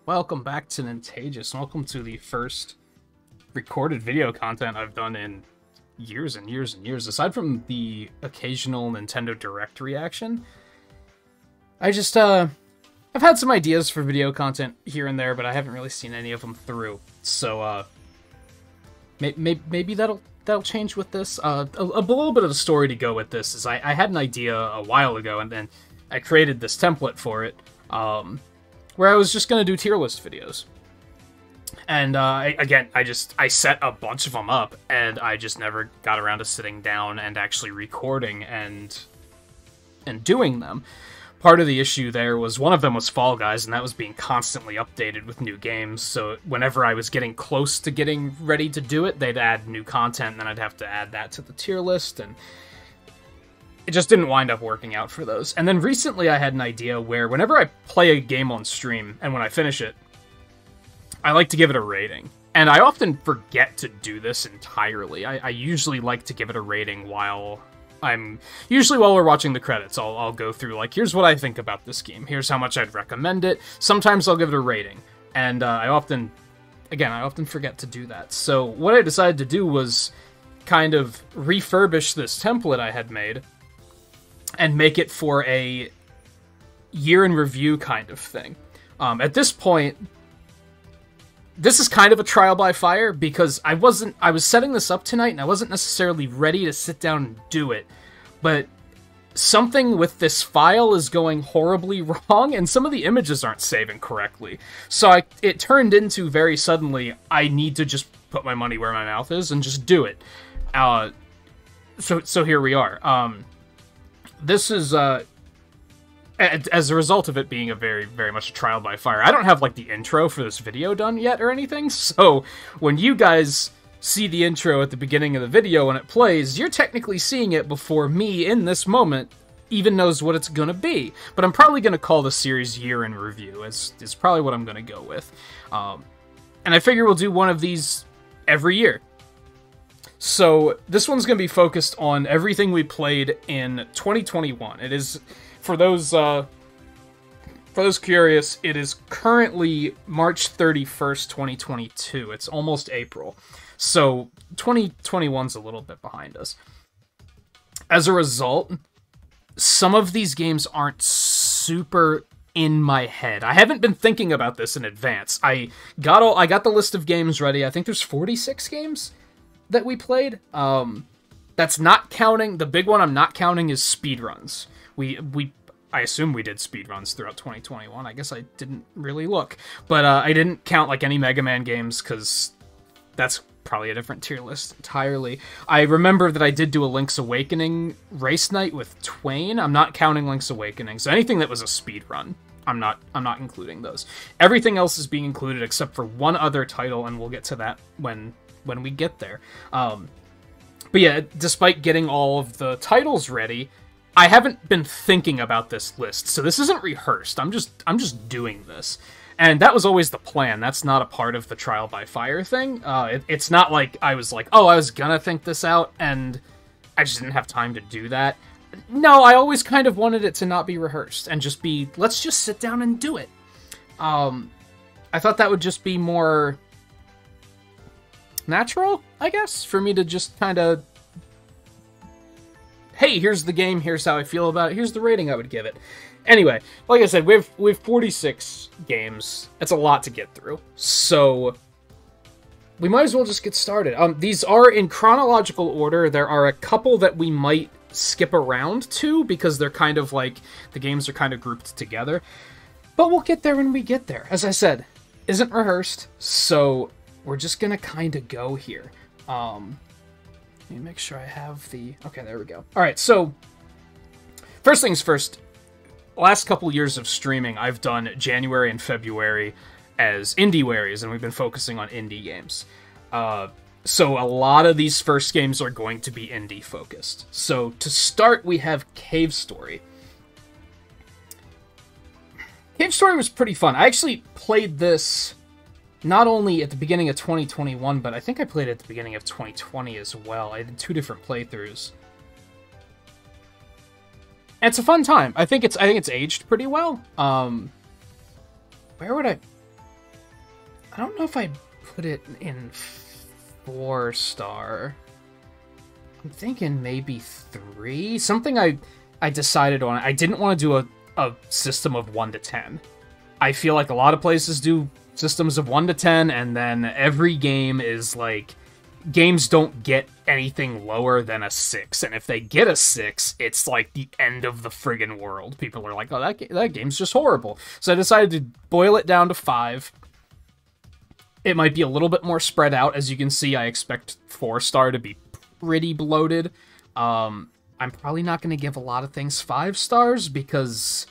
Welcome back to Nintagious. Welcome to the first recorded video content I've done in years and years and years. Aside from the occasional Nintendo Direct reaction, I've had some ideas for video content here and there, but I haven't really seen any of them through. So, maybe that'll change with this. A little bit of a story to go with this is I had an idea a while ago, and then I created this template for it, where I was just going to do tier list videos. And I set a bunch of them up, and I just never got around to sitting down and actually recording and doing them. Part of the issue there was one of them was Fall Guys, and that was being constantly updated with new games, so whenever I was getting close to getting ready to do it, they'd add new content, and then I'd have to add that to the tier list, and it just didn't wind up working out for those. And then recently I had an idea where whenever I play a game on stream, and when I finish it, I like to give it a rating. And I often forget to do this entirely. I usually like to give it a rating while we're watching the credits. I'll go through, like, here's what I think about this game. Here's how much I'd recommend it. Sometimes I'll give it a rating. And I often forget to do that. So what I decided to do was kind of refurbish this template I had made and make it for a year in review kind of thing. At this point, this is kind of a trial by fire because I was setting this up tonight and I wasn't necessarily ready to sit down and do it, but something with this file is going horribly wrong and some of the images aren't saving correctly. So it turned into very suddenly, I need to just put my money where my mouth is and just do it. So here we are. This is, as a result of it being a very, very much a trial by fire. I don't have, like, the intro for this video done yet or anything, so when you guys see the intro at the beginning of the video when it plays, you're technically seeing it before me, in this moment, even knows what it's gonna be. But I'm probably gonna call the series Year in Review, is probably what I'm gonna go with. And I figure we'll do one of these every year. So this one's gonna be focused on everything we played in 2021. It is... For those curious, it is currently March 31st, 2022. It's almost April. So 2021's a little bit behind us. As a result, some of these games aren't super in my head. I haven't been thinking about this in advance. I got the list of games ready. I think there's 46 games that we played. That's not counting, the big one I'm not counting is speedruns. I assume we did speedruns throughout 2021. I guess I didn't really look. But I didn't count, like, any Mega Man games, because that's probably a different tier list entirely. I remember that I did do a Link's Awakening race night with Twain. I'm not counting Link's Awakening, so anything that was a speedrun, I'm not including those. Everything else is being included except for one other title, and we'll get to that when we get there. But yeah, despite getting all of the titles ready, I haven't been thinking about this list, so this isn't rehearsed. I'm just doing this. And that was always the plan. That's not a part of the trial by fire thing. It's not like I was like, oh, I was gonna think this out, and I just didn't have time to do that. No, I always kind of wanted it to not be rehearsed, and just be, let's just sit down and do it. I thought that would just be more natural, I guess, for me to just kind of, hey, here's the game, here's how I feel about it, here's the rating I would give it. Anyway, like I said, we have 46 games. That's a lot to get through. So we might as well just get started. These are in chronological order. There are a couple that we might skip around to because they're kind of like, the games are kind of grouped together. But we'll get there when we get there. As I said, isn't rehearsed, so we're just gonna kind of go here. Let me make sure I have the... Okay, there we go. Alright, so first things first. Last couple years of streaming, I've done January and February as indie-waries, and we've been focusing on indie games. So a lot of these first games are going to be indie-focused. So to start, we have Cave Story. Cave Story was pretty fun. I actually played this not only at the beginning of 2021, but I think I played it at the beginning of 2020 as well. I did 2 different playthroughs. And it's a fun time. I think it's aged pretty well. Where would I I don't know if I put it in 4-star. I'm thinking maybe 3. Something I decided on. I didn't want to do a system of 1 to 10. I feel like a lot of places do systems of 1 to 10, and then every game is like... Games don't get anything lower than a 6, and if they get a 6, it's like the end of the friggin' world. People are like, oh, that game's just horrible. So I decided to boil it down to 5. It might be a little bit more spread out. As you can see, I expect 4-star to be pretty bloated. I'm probably not going to give a lot of things 5 stars, because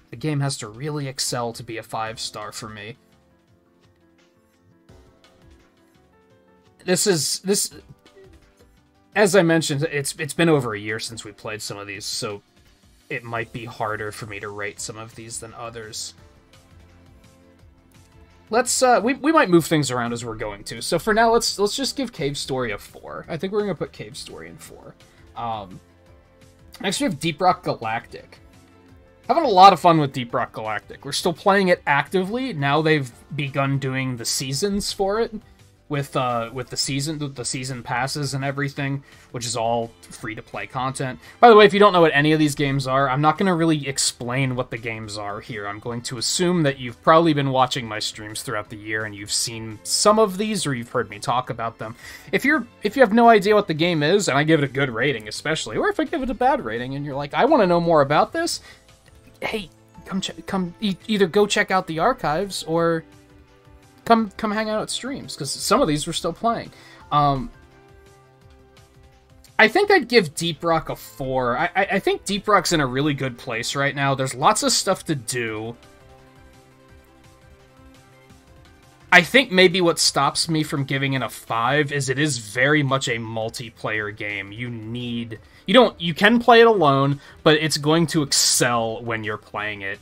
the game has to really excel to be a 5-star for me. This, as I mentioned, it's been over a year since we played some of these, so it might be harder for me to rate some of these than others. Let's we might move things around as we're going to. So for now, let's just give Cave Story a 4. I think we're gonna put Cave Story in 4. Next we have Deep Rock Galactic. Having a lot of fun with Deep Rock Galactic. We're still playing it actively. Now they've begun doing the seasons for it. With the season passes and everything, which is all free-to-play content. By the way, if you don't know what any of these games are, I'm not going to really explain what the games are here. I'm going to assume that you've probably been watching my streams throughout the year and you've seen some of these, or you've heard me talk about them. If you have no idea what the game is, and I give it a good rating especially, or if I give it a bad rating and you're like, I want to know more about this, hey, come either go check out the archives or... Come hang out at streams, because some of these we're still playing. I think I'd give Deep Rock a 4. I think Deep Rock's in a really good place right now. There's lots of stuff to do. I think maybe what stops me from giving it a 5 is it is very much a multiplayer game. You can play it alone, but it's going to excel when you're playing it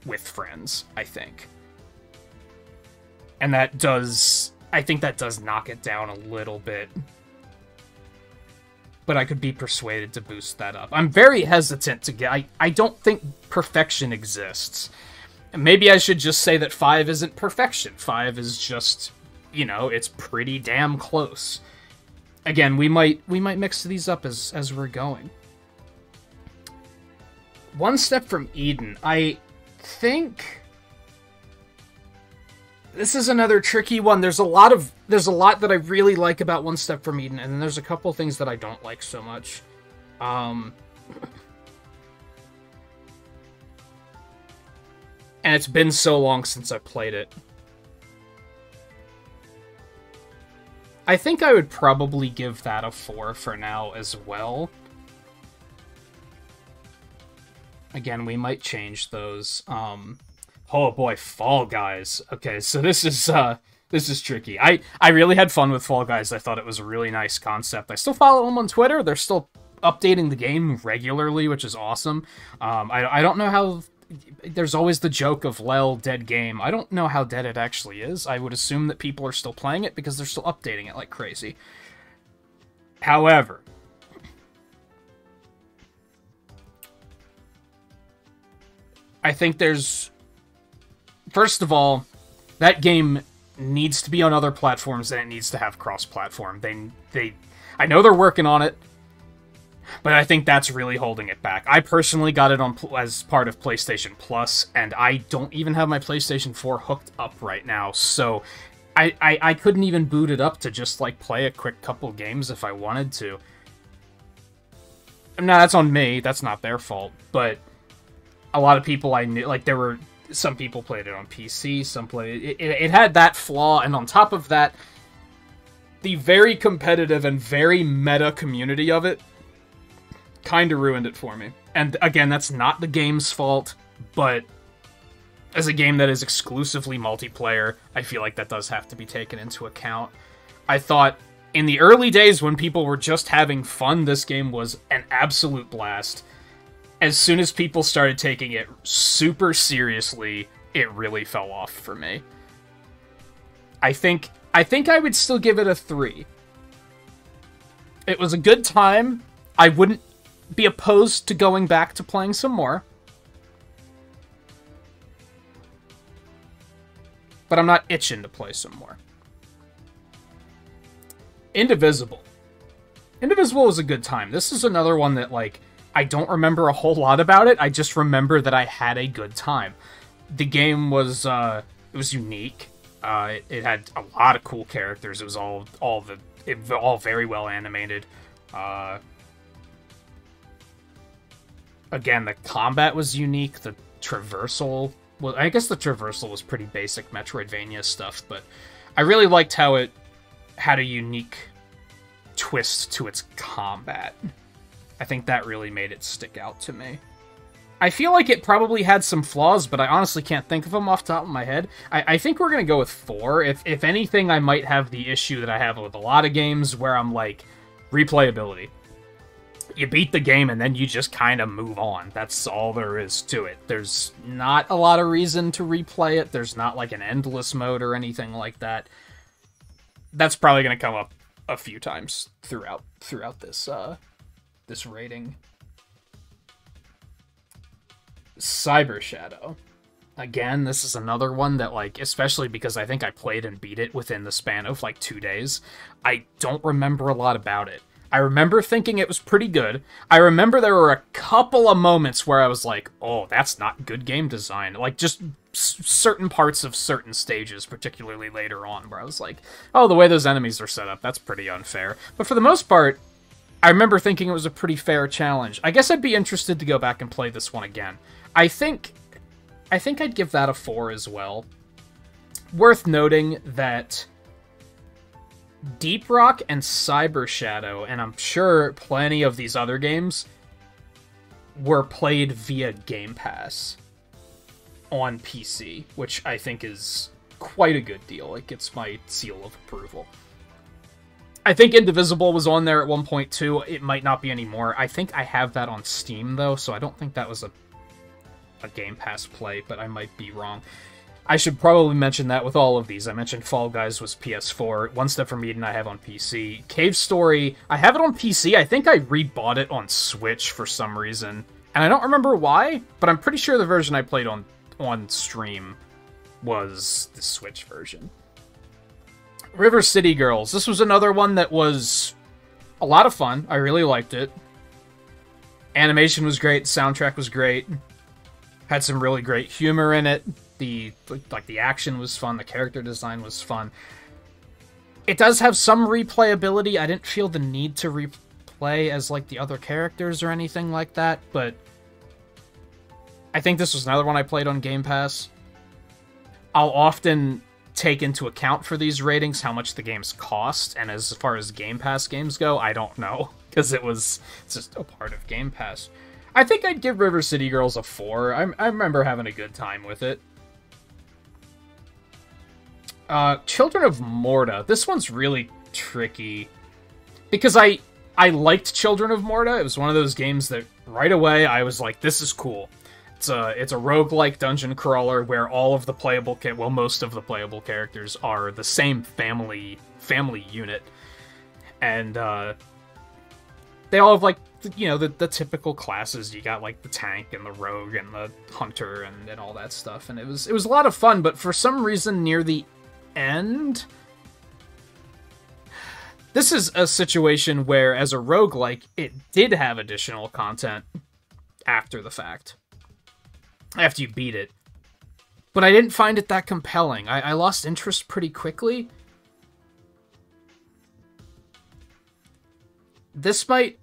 with friends, I think. And I think that does knock it down a little bit. But I could be persuaded to boost that up. I'm very hesitant to get... I don't think perfection exists. Maybe I should just say that 5 isn't perfection. 5 is just, it's pretty damn close. Again, we might mix these up as we're going. One Step from Eden. I think... This is another tricky one. There's a lot that I really like about One Step from Eden, and then there's a couple things that I don't like so much. And it's been so long since I played it. I think I would probably give that a 4 for now as well. Again, we might change those. Oh boy, Fall Guys. Okay, so this is tricky. I really had fun with Fall Guys. I thought it was a really nice concept. I still follow them on Twitter. They're still updating the game regularly, which is awesome. I don't know how... There's always the joke of, lol, dead game. I don't know how dead it actually is. I would assume that people are still playing it because they're still updating it like crazy. However... I think there's... First of all, that game needs to be on other platforms and it needs to have cross-platform. I know they're working on it, but I think that's really holding it back. I personally got it on as part of PlayStation Plus, and I don't even have my PlayStation 4 hooked up right now, so I couldn't even boot it up to just like play a quick couple games if I wanted to. Now, that's on me. That's not their fault, but a lot of people I knew, like, there were... Some people played it on PC, some played it. It had that flaw, and on top of that, the very competitive and very meta community of it kind of ruined it for me. And again, that's not the game's fault, but as a game that is exclusively multiplayer, I feel like that does have to be taken into account. I thought, in the early days when people were just having fun, this game was an absolute blast. As soon as people started taking it super seriously, it really fell off for me. I think I would still give it a 3. It was a good time. I wouldn't be opposed to going back to playing some more. but I'm not itching to play some more. Indivisible. Indivisible was a good time. This is another one that, like, I don't remember a whole lot about it. I just remember that I had a good time. The game was, it was unique. It had a lot of cool characters. It was all very well animated. Again, the combat was unique. The traversal, well, I guess the traversal was pretty basic Metroidvania stuff, but I really liked how it had a unique twist to its combat. I think that really made it stick out to me. I feel like it probably had some flaws, but I honestly can't think of them off the top of my head. I think we're going to go with 4. If anything, I might have the issue that I have with a lot of games where I'm like, replayability. You beat the game and then you just kind of move on. That's all there is to it. There's not a lot of reason to replay it. There's not like an endless mode or anything like that. That's probably going to come up a few times throughout this this rating. Cyber Shadow. Again, this is another one that, like, especially because I think I played and beat it within the span of like 2 days, I don't remember a lot about it. I remember thinking it was pretty good. I remember there were a couple of moments where I was like, oh, that's not good game design. Like, just certain parts of certain stages, particularly later on, where I was like, oh, the way those enemies are set up, that's pretty unfair. But for the most part, I remember thinking it was a pretty fair challenge. I guess I'd be interested to go back and play this one again. I think I'd give that a 4 as well. Worth noting that Deep Rock and Cyber Shadow, and I'm sure plenty of these other games, were played via Game Pass on PC, which I think is quite a good deal. It gets my seal of approval. I think Indivisible was on there at one point too. It might not be anymore. I think I have that on Steam though, so I don't think that was a Game Pass play, but I might be wrong. I should probably mention that with all of these. I mentioned Fall Guys was PS4, One Step from Eden I have on PC. Cave Story, I have it on PC. I think I rebought it on Switch for some reason, and I don't remember why, but I'm pretty sure the version I played on stream was the Switch version. River City Girls. This was another one that was a lot of fun. I really liked it. Animation was great. The soundtrack was great. Had some really great humor in it. The action was fun. The character design was fun. It does have some replayability. I didn't feel the need to replay as like the other characters or anything like that, but I think this was another one I played on Game Pass. I'll often take into account for these ratings how much the games cost, and as far as Game Pass games go, I don't know, because it's just a part of Game Pass. I think I'd give River City Girls a 4. I remember having a good time with it. Children of Morta. This one's really tricky, because I liked Children of Morta. It was one of those games that right away I was like, this is cool. It's a roguelike dungeon crawler where all of the playable most of the playable characters are the same family unit, and they all have like the typical classes. You got like the tank and the rogue and the hunter and all that stuff, and it was a lot of fun. But for some reason near the end, this is a situation where as a roguelike it did have additional content after the fact. After you beat it. But I didn't find it that compelling. I lost interest pretty quickly. This might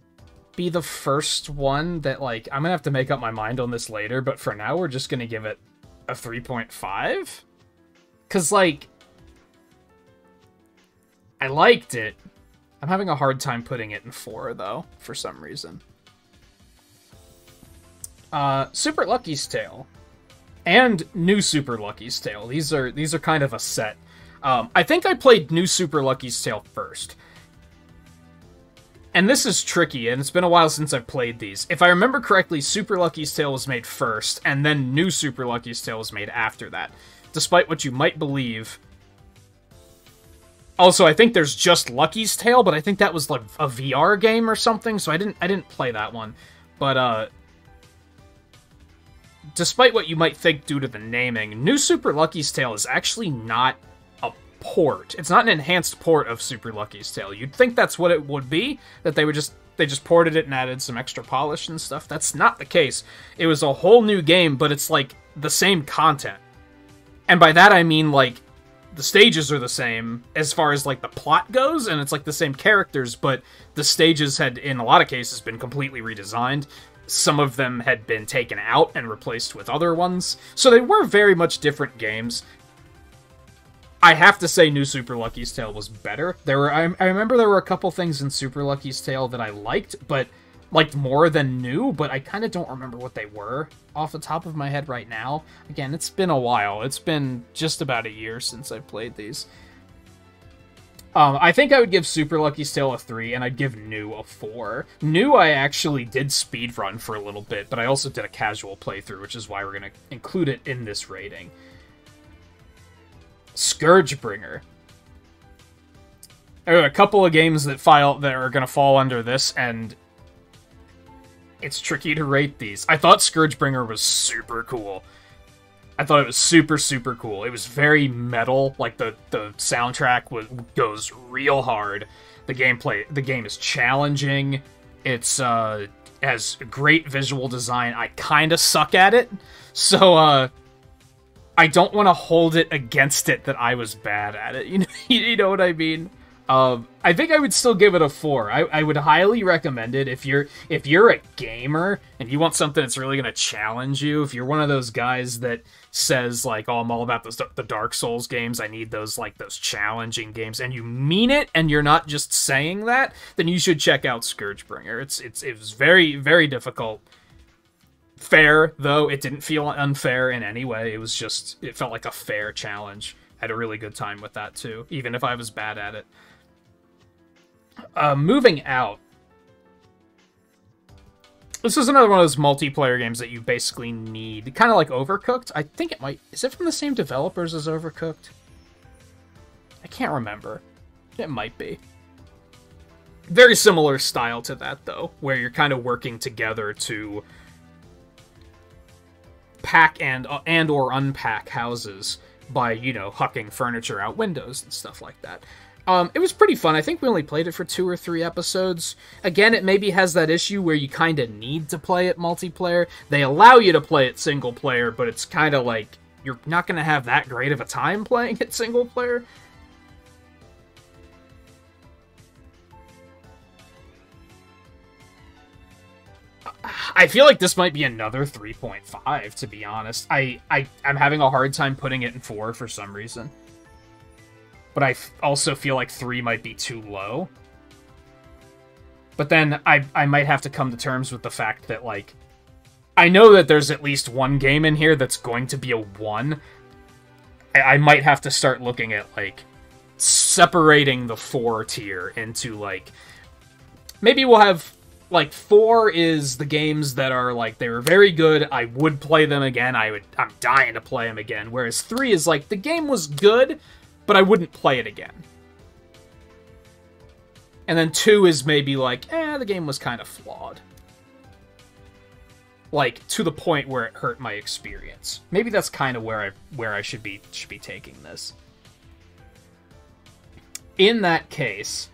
be the first one that, like, I'm gonna have to make up my mind on this later, but for now we're just gonna give it a 3.5? Because, like, I liked it. I'm having a hard time putting it in 4, though, for some reason. Super Lucky's Tale and New Super Lucky's Tale. These are kind of a set. I think I played New Super Lucky's Tale first. And this is tricky, and it's been a while since I've played these. If I remember correctly, Super Lucky's Tale was made first, and then New Super Lucky's Tale was made after that. Despite what you might believe. Also, I think there's just Lucky's Tale, but I think that was like a VR game or something, so I didn't play that one. But despite what you might think due to the naming, New Super Lucky's Tale is actually not a port. It's not an enhanced port of Super Lucky's Tale. You'd think that's what it would be, that they just ported it and added some extra polish and stuff. That's not the case. It was a whole new game, but it's like the same content. And by that I mean like the stages are the same as far as like the plot goes, and it's like the same characters, but the stages had in a lot of cases been completely redesigned. Some of them had been taken out and replaced with other ones. So they were very much different games. I have to say New Super Lucky's Tale was better. I remember there were a couple things in Super Lucky's Tale that I liked more than new, but I kind of don't remember what they were off the top of my head right now. Again, it's been a while. It's been just about a year since I played these. I think I would give Super Lucky's Tale a 3, and I'd give New a 4. New I actually did speedrun for a little bit, but I also did a casual playthrough, which is why we're going to include it in this rating. Scourgebringer. There are a couple of games that are going to fall under this, and it's tricky to rate these. I thought Scourgebringer was super cool. I thought it was super, super cool. It was very metal. Like, the soundtrack goes real hard. The game is challenging. It's, has great visual design. I kind of suck at it. So, I don't want to hold it against it that I was bad at it. You know what I mean? I think I would still give it a 4. I would highly recommend it if you're a gamer and you want something that's really going to challenge you. If you're one of those guys that says like, "Oh, I'm all about the Dark Souls games. I need those challenging games," and you mean it, and you're not just saying that, then you should check out Scourgebringer. It was very, very difficult. Fair though, it didn't feel unfair in any way. It felt like a fair challenge. I had a really good time with that too, even if I was bad at it. Moving out. This is another one of those multiplayer games that you basically need. Kind of like Overcooked. I think it might... Is it from the same developers as Overcooked? I can't remember. It might be. Very similar style to that, though, where you're kind of working together to pack and or unpack houses by, hucking furniture out windows and stuff like that. It was pretty fun. I think we only played it for 2 or 3 episodes. Again, it maybe has that issue where you kind of need to play it multiplayer. They allow you to play it single player, but it's kind of like you're not going to have that great of a time playing it single player. I feel like this might be another 3.5, to be honest. I'm having a hard time putting it in 4 for some reason. But I also feel like 3 might be too low. But then I might have to come to terms with the fact that, like, I know that there's at least one game in here that's going to be a 1. I might have to start looking at, like, separating the 4 tier into, like... Maybe we'll have... Like, 4 is the games that are, like, they were very good, I would play them again, I'm dying to play them again. Whereas 3 is, like, the game was good, but I wouldn't play it again. And then 2 is maybe like, the game was kind of flawed. Like, to the point where it hurt my experience. Maybe that's kind of where I should be taking this. In that case,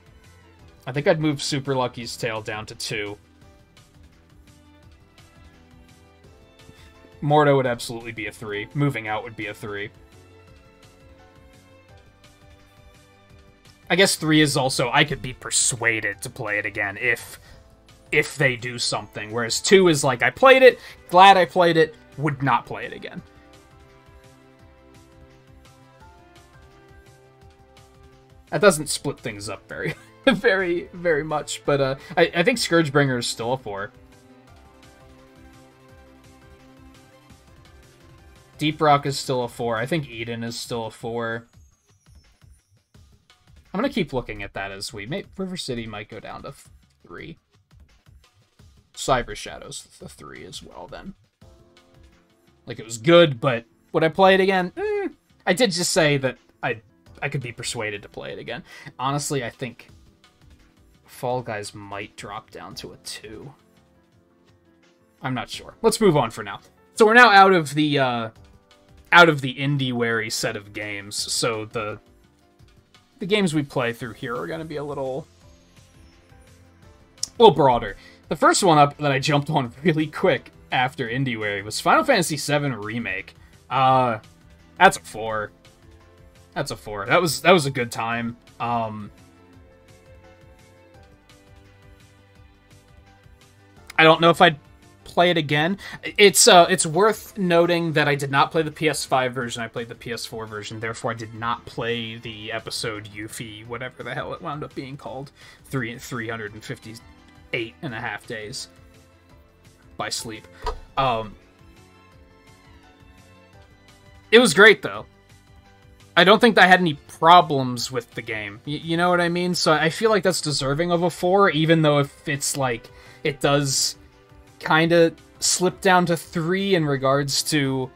I think I'd move Super Lucky's Tale down to 2. Morta would absolutely be a 3. Moving Out would be a 3. I guess 3 is also, I could be persuaded to play it again if they do something. Whereas 2 is like, I played it, glad I played it, would not play it again. That doesn't split things up very, very much. But I think Scourgebringer is still a 4. Deep Rock is still a 4. I think Eden is still a 4. I'm going to keep looking at that as River City might go down to 3. Cyber Shadow's the 3 as well, then. Like, it was good, but would I play it again? I did just say that I could be persuaded to play it again. Honestly, I think Fall Guys might drop down to a 2. I'm not sure. Let's move on for now. So we're now out of the indie-wary set of games, so the games we play through here are going to be a little broader. The first one up that I jumped on really quick after indie-wary was Final Fantasy VII Remake. That's a 4. That's a 4. That was a good time. I don't know if I'd play it again. It's worth noting that I did not play the PS5 version. I played the PS4 version. Therefore, I did not play the episode Yuffie, whatever the hell it wound up being called, 358.5 days by sleep. It was great though. I don't think I had any problems with the game. You know what I mean? So I feel like that's deserving of a 4, even though if it's like it does kind of slip down to 3 in regards to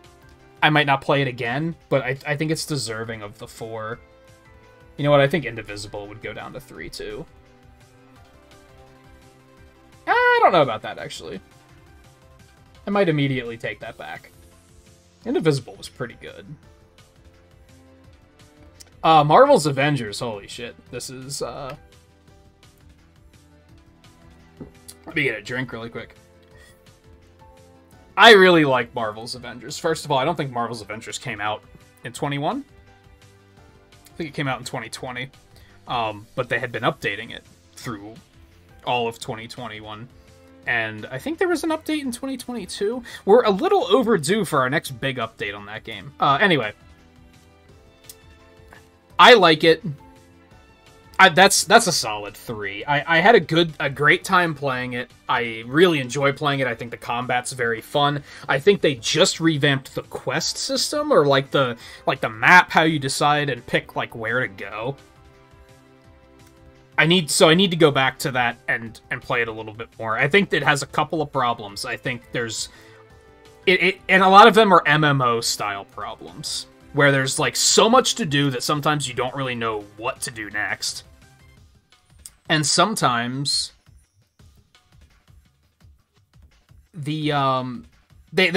I might not play it again, but I think it's deserving of the 4. You know what? I think Indivisible would go down to 3 too. I don't know about that, actually. I might immediately take that back. Indivisible was pretty good. Marvel's Avengers, holy shit. This is, let me get a drink really quick. I really like Marvel's Avengers. First of all, I don't think Marvel's Avengers came out in 21. I think it came out in 2020. But they had been updating it through all of 2021. And I think there was an update in 2022. We're a little overdue for our next big update on that game. Anyway. I like it. That's a solid 3. I had a great time playing it. I really enjoy playing it. I think the combat's very fun. I think they just revamped the quest system, or like the map, how you decide and pick like where to go. I need to go back to that and play it a little bit more. I think it has a couple of problems. I think there's and a lot of them are MMO style problems, where there's like so much to do that sometimes you don't really know what to do next. And sometimes they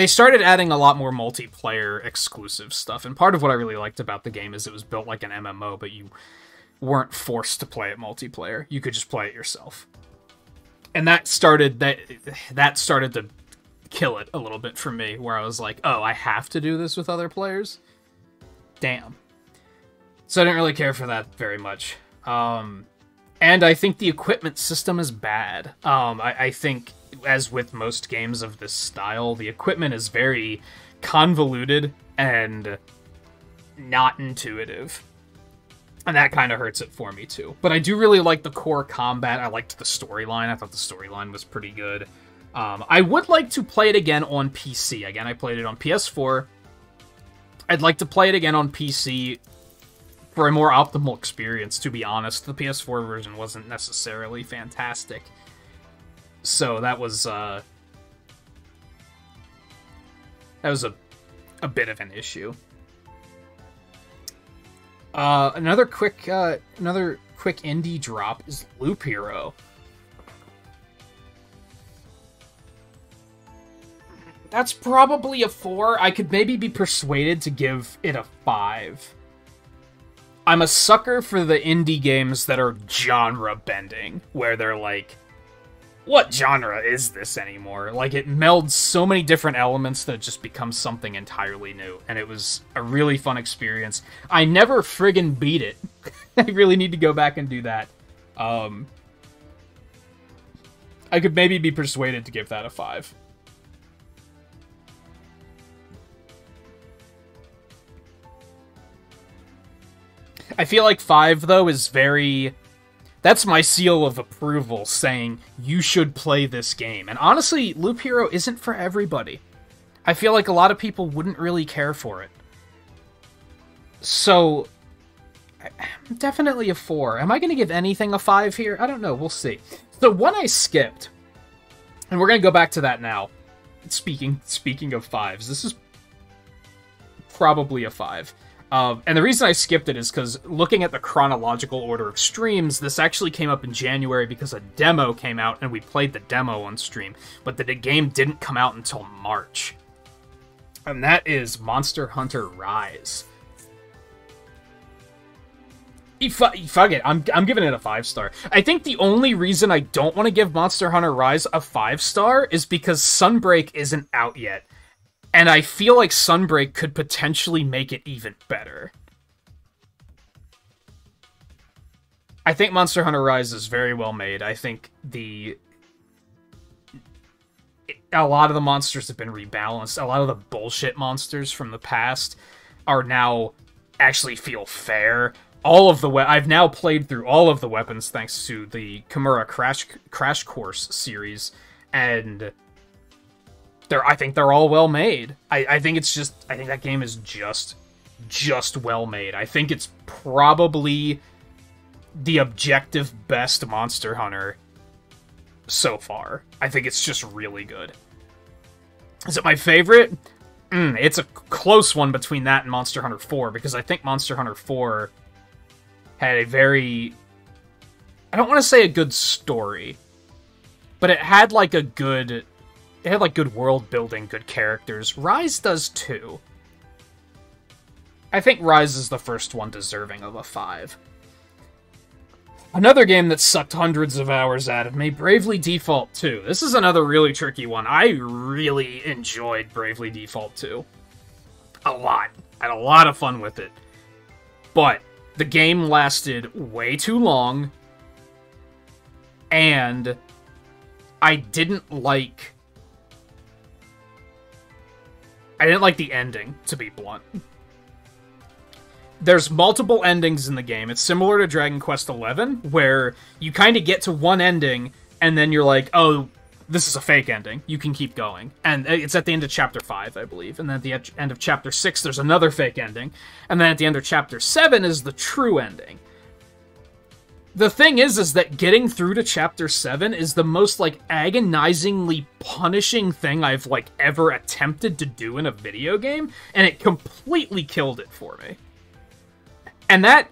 started adding a lot more multiplayer exclusive stuff. And part of what I really liked about the game is it was built like an MMO, but you weren't forced to play it multiplayer. You could just play it yourself. And that started to kill it a little bit for me, where I was like, oh, I have to do this with other players? Damn. So I didn't really care for that very much. And I think the equipment system is bad. I think, as with most games of this style, the equipment is very convoluted and not intuitive. And that kind of hurts it for me, too. But I do really like the core combat. I liked the storyline. I thought the storyline was pretty good. I would like to play it again on PC. Again, I played it on PS4. I'd like to play it again on PC for a more optimal experience, to be honest. The PS4 version wasn't necessarily fantastic. So that was a bit of an issue. Another quick indie drop is Loop Hero. That's probably a 4. I could maybe be persuaded to give it a 5. I'm a sucker for the indie games that are genre-bending, where they're like, what genre is this anymore? Like, it melds so many different elements that it just becomes something entirely new, and it was a really fun experience. I never friggin' beat it. I really need to go back and do that. I could maybe be persuaded to give that a 5. I feel like 5, though, is very... That's my seal of approval, saying, you should play this game. And honestly, Loop Hero isn't for everybody. I feel like a lot of people wouldn't really care for it. So, definitely a 4. Am I going to give anything a 5 here? I don't know, we'll see. So, one I skipped, and we're going to go back to that now. Speaking of 5s, this is probably a 5. And the reason I skipped it is because looking at the chronological order of streams, this actually came up in January because a demo came out and we played the demo on stream, but the game didn't come out until March. and that is Monster Hunter Rise. Fuck it, I'm giving it a 5-star. I think the only reason I don't want to give Monster Hunter Rise a 5-star is because Sunbreak isn't out yet. And I feel like Sunbreak could potentially make it even better. I think Monster Hunter Rise is very well made. I think a lot of the monsters have been rebalanced. A lot of the bullshit monsters from the past are now actually feel fair. All of the I've now played through all of the weapons thanks to the Kimura Crash Course series, and I think they're all well made. I think that game is just well made. I think it's probably the objective best Monster Hunter so far. I think it's just really good. Is it my favorite? It's a close one between that and Monster Hunter 4, because I think Monster Hunter 4 had a very... I don't want to say a good story, but it had like a good... It had like good world building, good characters. Rise does too. I think Rise is the first one deserving of a 5. Another game that sucked hundreds of hours out of me, Bravely Default 2. This is another really tricky one. I really enjoyed Bravely Default 2. A lot. I had a lot of fun with it. But the game lasted way too long, and I didn't like the ending, to be blunt. There's multiple endings in the game. It's similar to Dragon Quest XI, where you kind of get to one ending, and then you're like, oh, this is a fake ending. You can keep going. And it's at the end of Chapter 5, I believe. And then at the end of Chapter 6, there's another fake ending. And then at the end of Chapter 7 is the true ending. The thing is that getting through to Chapter 7 is the most, like, agonizingly punishing thing I've, like, ever attempted to do in a video game, and it completely killed it for me. And that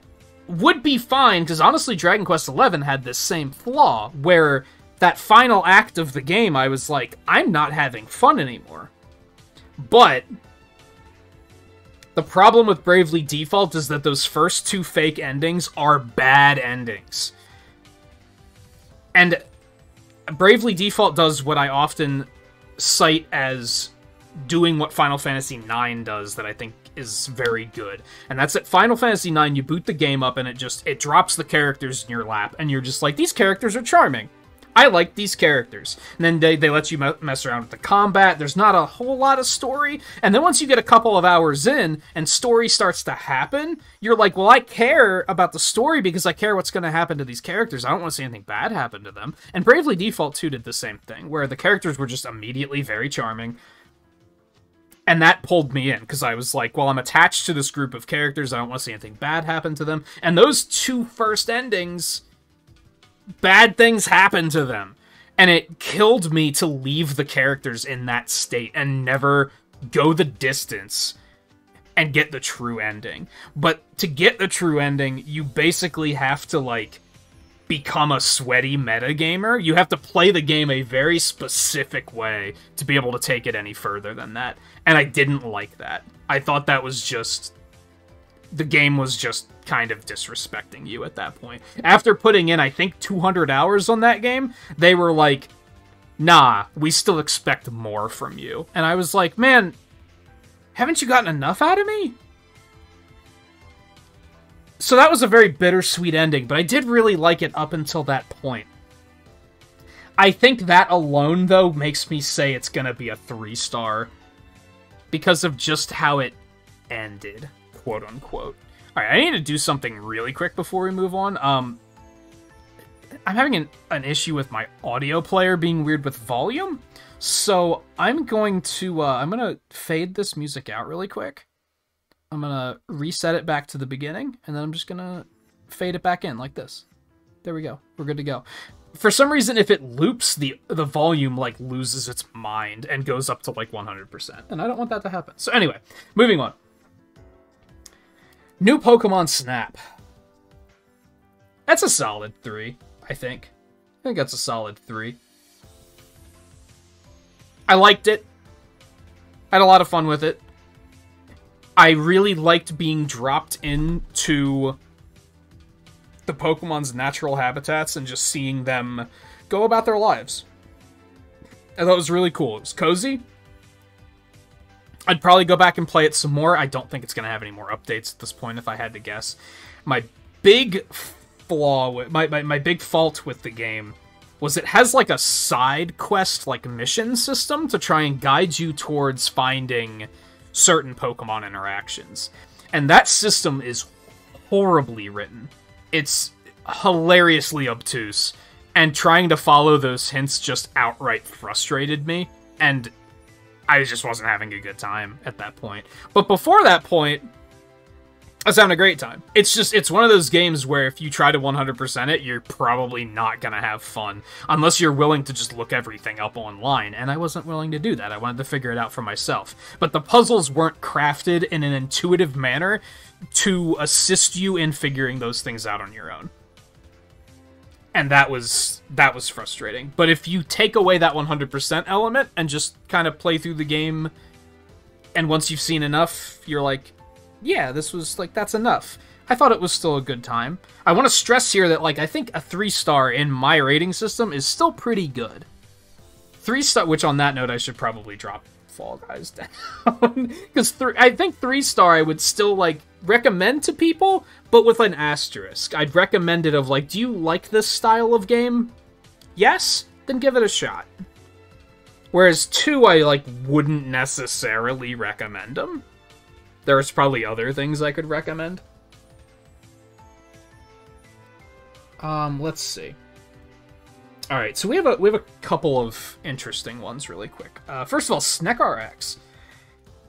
would be fine, because honestly, Dragon Quest XI had this same flaw, where that final act of the game, I was like, I'm not having fun anymore. But the problem with Bravely Default is that those first 2 fake endings are bad endings. And Bravely Default does what I often cite as doing what Final Fantasy IX does that I think is very good. And that's at Final Fantasy IX, you boot the game up and it drops the characters in your lap, and you're just like, these characters are charming. I like these characters. And then they let you mess around with the combat. There's not a whole lot of story. And then once you get a couple of hours in and story starts to happen, you're like, well, I care about the story because I care what's going to happen to these characters. I don't want to see anything bad happen to them. And Bravely Default 2 did the same thing, where the characters were just immediately very charming. And that pulled me in, because I was like, well, I'm attached to this group of characters. I don't want to see anything bad happen to them. And those 2 first endings, bad things happened to them. And it killed me to leave the characters in that state and never go the distance and get the true ending. But to get the true ending, you basically have to, like, become a sweaty metagamer. You have to play the game a very specific way to be able to take it any further than that. And I didn't like that. I thought that was just... the game was just kind of disrespecting you at that point. After putting in, I think, 200 hours on that game, they were like, nah, we still expect more from you. And I was like, man, haven't you gotten enough out of me? So that was a very bittersweet ending, but I did really like it up until that point. I think that alone, though, makes me say it's gonna be a 3-star because of just how it ended, quote-unquote. Alright, I need to do something really quick before we move on. I'm having an issue with my audio player being weird with volume, so I'm going to fade this music out really quick. I'm gonna reset it back to the beginning, and then I'm just gonna fade it back in like this. There we go. We're good to go. For some reason, if it loops, the volume, like, loses its mind and goes up to, like, 100%. And I don't want that to happen. So anyway, moving on. New Pokemon Snap. That's a solid 3, I think. I think that's a solid 3. I liked it. I had a lot of fun with it. I really liked being dropped into the Pokemon's natural habitats and just seeing them go about their lives. I thought it was really cool. It was cozy. I'd probably go back and play it some more. I don't think it's going to have any more updates at this point, if I had to guess. My big flaw, my big fault with the game was it has like a side quest, like mission system to try and guide you towards finding certain Pokemon interactions. And that system is horribly written. It's hilariously obtuse, and trying to follow those hints just outright frustrated me, and I just wasn't having a good time at that point. But before that point, I was having a great time. It's one of those games where if you try to 100% it, you're probably not gonna have fun, unless you're willing to just look everything up online, and I wasn't willing to do that. I wanted to figure it out for myself. But the puzzles weren't crafted in an intuitive manner to assist you in figuring those things out on your own. And that was frustrating. But if you take away that 100% element and just kind of play through the game, and once you've seen enough, you're like, yeah, this was, like, that's enough. I thought it was still a good time. I want to stress here that, like, I think a 3-star in my rating system is still pretty good. 3-star, which on that note, I should probably drop Fall Guys down. Because I think 3-star I would still, like, recommend to people, but with an asterisk. I'd recommend it of, like, do you like this style of game? Yes? Then give it a shot. Whereas 2, I, like, wouldn't necessarily recommend them. There's probably other things I could recommend. Let's see. Alright, so we have a couple of interesting ones really quick. First of all, SNECRX.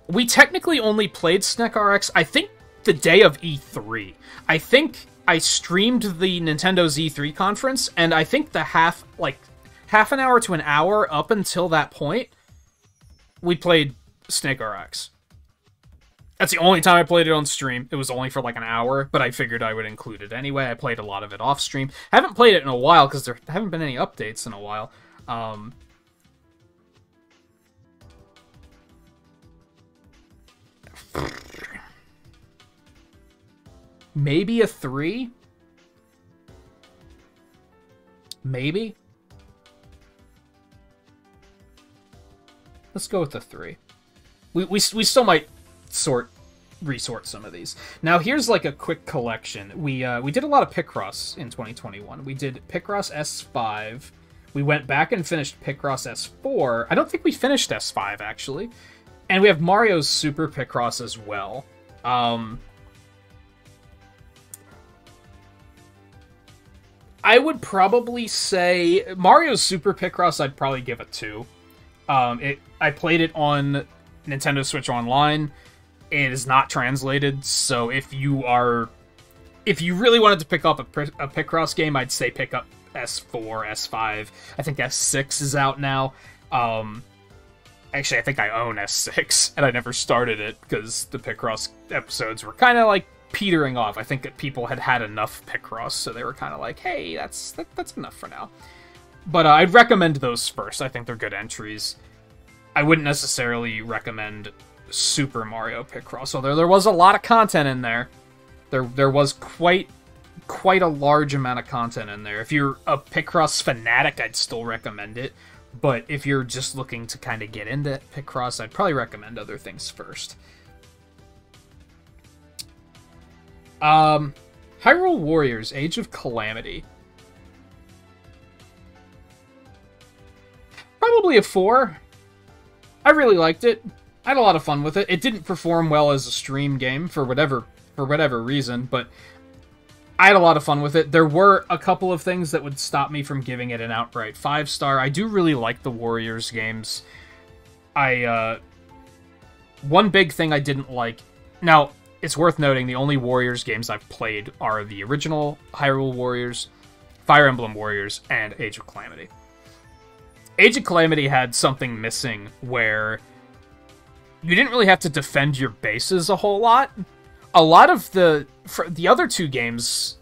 We technically only played SNECRX, I think, the day of E3. I think I streamed the Nintendo's E3 conference, and I think the half an hour to an hour up until that point, we played SNECRX. That's the only time I played it on stream. It was only for like an hour, but I figured I would include it anyway. I played a lot of it off stream. I haven't played it in a while because there haven't been any updates in a while. Maybe a 3? Maybe? Let's go with the 3. We still might resort some of these. Now here's like a quick collection. We did a lot of Picross in 2021. We did Picross S5. We went back and finished Picross S4. I don't think we finished S5 actually. And we have Mario's Super Picross as well. I would probably say Mario's Super Picross I'd probably give a 2. I played it on Nintendo Switch Online. It is not translated, so if you really wanted to pick up a Picross game, I'd say pick up S4, S5. I think S6 is out now. Actually, I think I own S6, and I never started it because the Picross episodes were kind of like petering off. I think that people had had enough Picross, so they were kind of like, hey, that's enough for now. But I'd recommend those first. I think they're good entries. I wouldn't necessarily recommend Super Mario Picross, although there was a lot of content in there. There was quite a large amount of content in there. If you're a Picross fanatic, I'd still recommend it. But if you're just looking to kind of get into Picross, I'd probably recommend other things first. Hyrule Warriors, Age of Calamity. Probably a 4. I really liked it. I had a lot of fun with it. It didn't perform well as a stream game for whatever reason, but I had a lot of fun with it. There were a couple of things that would stop me from giving it an outright 5-star. I do really like the Warriors games. One big thing I didn't like... Now, it's worth noting the only Warriors games I've played are the original Hyrule Warriors, Fire Emblem Warriors, and Age of Calamity. Age of Calamity had something missing where you didn't really have to defend your bases a whole lot. A lot of the other two games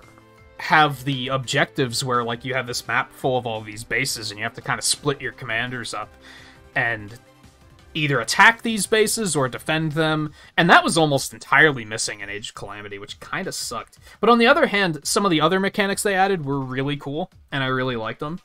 have the objectives where, like, you have this map full of all these bases and you have to kind of split your commanders up. And either attack these bases or defend them, and that was almost entirely missing in Age of Calamity, which kind of sucked. But on the other hand, some of the other mechanics they added were really cool, and I really liked them.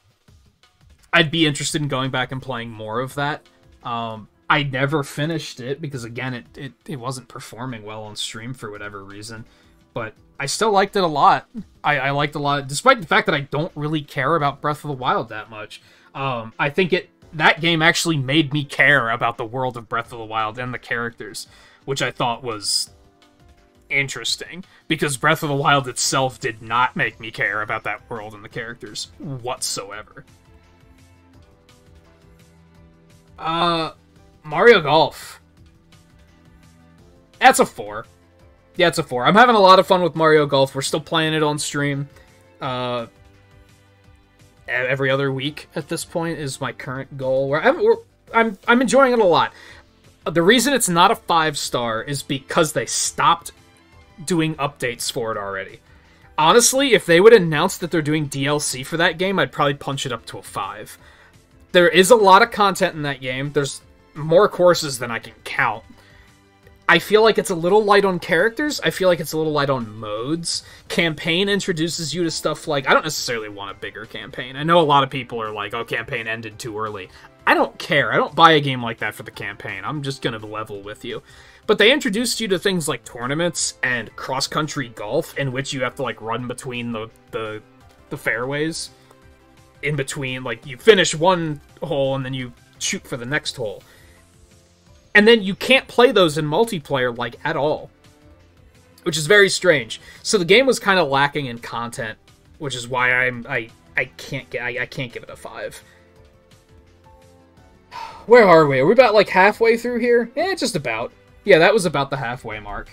I'd be interested in going back and playing more of that. I never finished it, because again, it wasn't performing well on stream for whatever reason, but I still liked it a lot. I liked it a lot, despite the fact that I don't really care about Breath of the Wild that much. I think that game actually made me care about the world of Breath of the Wild and the characters, which I thought was interesting, because Breath of the Wild itself did not make me care about that world and the characters whatsoever. Mario Golf. That's a 4. Yeah, it's a 4. I'm having a lot of fun with Mario Golf. We're still playing it on stream. Every other week at this point is my current goal. I'm enjoying it a lot. The reason it's not a 5-star is because they stopped doing updates for it already. Honestly, if they would announce that they're doing DLC for that game, I'd probably punch it up to a 5. There is a lot of content in that game. There's more courses than I can count. I feel like it's a little light on characters. I feel like it's a little light on modes. Campaign introduces you to stuff like... I don't necessarily want a bigger campaign. I know a lot of people are like, oh, campaign ended too early. I don't care. I don't buy a game like that for the campaign. I'm just going to level with you. But they introduced you to things like tournaments and cross-country golf, in which you have to like run between the fairways. In between, like, you finish one hole and then you shoot for the next hole. And then you can't play those in multiplayer, like, at all. Which is very strange. So the game was kind of lacking in content, which is why I can't give it a 5. Where are we? Are we about, like, halfway through here? Eh, just about. Yeah, that was about the halfway mark.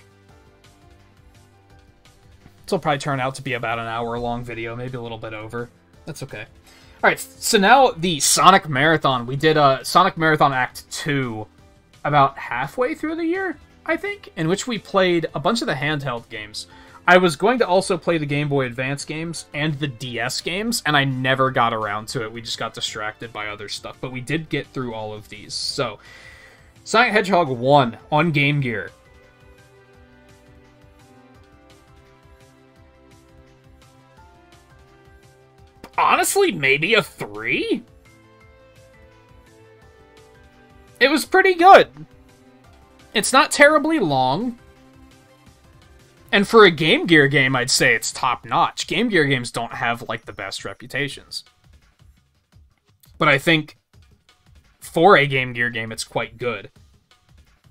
This will probably turn out to be about an hour-long video, maybe a little bit over. That's okay. Alright, so now the Sonic Marathon. We did Sonic Marathon Act 2 about halfway through the year, I think, in which we played a bunch of the handheld games. I was going to also play the Game Boy Advance games and the DS games, and I never got around to it. We just got distracted by other stuff, but we did get through all of these. So, Sonic Hedgehog 1 on Game Gear. Honestly, maybe a 3? It was pretty good. It's not terribly long. And for a Game Gear game, I'd say it's top-notch. Game Gear games don't have, like, the best reputations. But I think for a Game Gear game, it's quite good.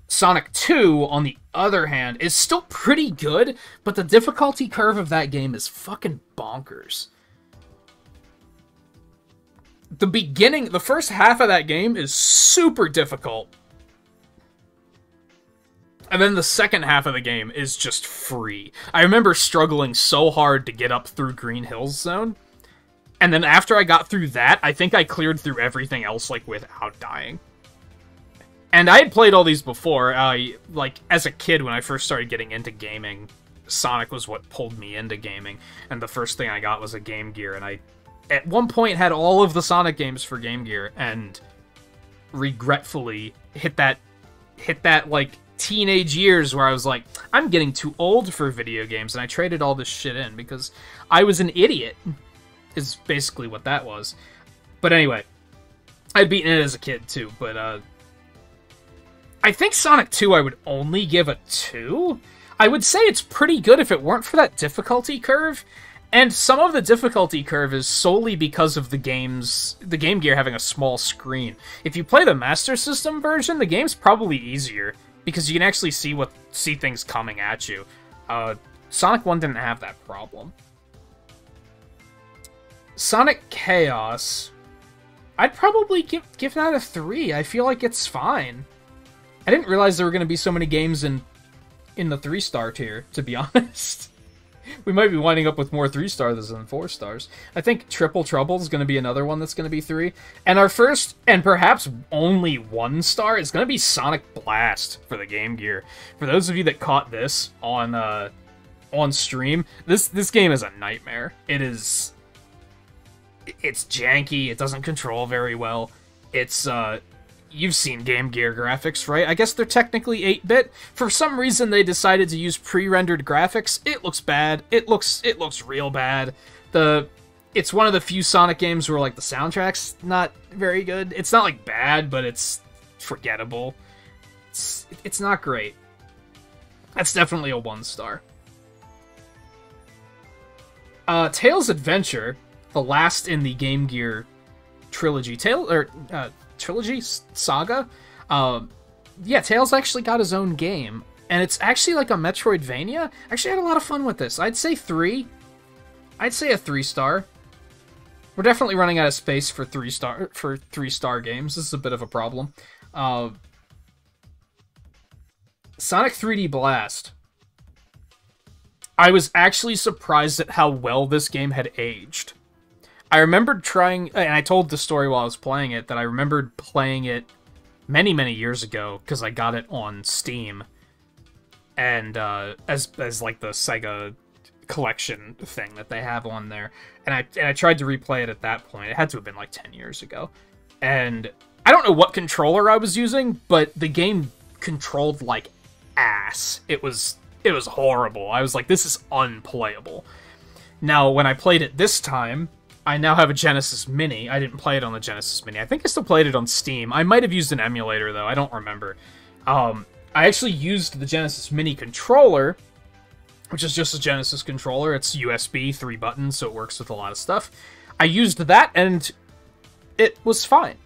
Sonic 2, on the other hand, is still pretty good, but the difficulty curve of that game is fucking bonkers. The first half of that game is super difficult. And then the second half of the game is just free. I remember struggling so hard to get up through Green Hills Zone. And then after I got through that, I think I cleared through everything else, like, without dying. And I had played all these before. Like, as a kid, when I first started getting into gaming, Sonic was what pulled me into gaming. And the first thing I got was a Game Gear, and I at one point had all of the Sonic games for Game Gear, and regretfully hit that like teenage years where I was like, I'm getting too old for video games, and I traded all this shit in because I was an idiot, is basically what that was. But anyway, I'd beaten it as a kid too, but I think Sonic 2 I would only give a 2. I would say it's pretty good if it weren't for that difficulty curve. And some of the difficulty curve is solely because of the Game Gear having a small screen. If you play the Master System version, the game's probably easier, because you can actually see things coming at you. Sonic 1 didn't have that problem. Sonic Chaos, I'd probably give that a 3. I feel like it's fine. I didn't realize there were going to be so many games in the 3-star tier, to be honest. We might be winding up with more 3-stars than 4 stars. I think Triple Trouble is going to be another one that's going to be 3. And our first, and perhaps only 1-star, is going to be Sonic Blast for the Game Gear. For those of you that caught this on stream, this game is a nightmare. It's janky, it doesn't control very well. It's, you've seen Game Gear graphics, right? I guess they're technically 8-bit. For some reason, they decided to use pre-rendered graphics. It looks bad. It looks real bad. It's one of the few Sonic games where, like, the soundtrack's not very good. It's not, like, bad, but it's forgettable. It's not great. That's definitely a 1-star. Tails Adventure, the last in the Game Gear trilogy. Trilogy? Saga? Yeah, Tails actually got his own game. And it's actually like a Metroidvania. Actually, I had a lot of fun with this. I'd say 3. I'd say a 3-star. We're definitely running out of space for 3-star games. This is a bit of a problem. Sonic 3D Blast. I was actually surprised at how well this game had aged. I remembered trying, and I told the story while I was playing it, that I remembered playing it many, many years ago, because I got it on Steam. And, as like the Sega collection thing that they have on there. And I tried to replay it at that point. It had to have been like 10 years ago. And I don't know what controller I was using, but the game controlled like ass. It was horrible. I was like, this is unplayable. Now, when I played it this time, I now have a Genesis Mini. I didn't play it on the Genesis Mini. I think I still played it on Steam. I might have used an emulator, though. I don't remember. I actually used the Genesis Mini controller, which is just a Genesis controller. It's USB, 3 buttons, so it works with a lot of stuff. I used that, and it was fine.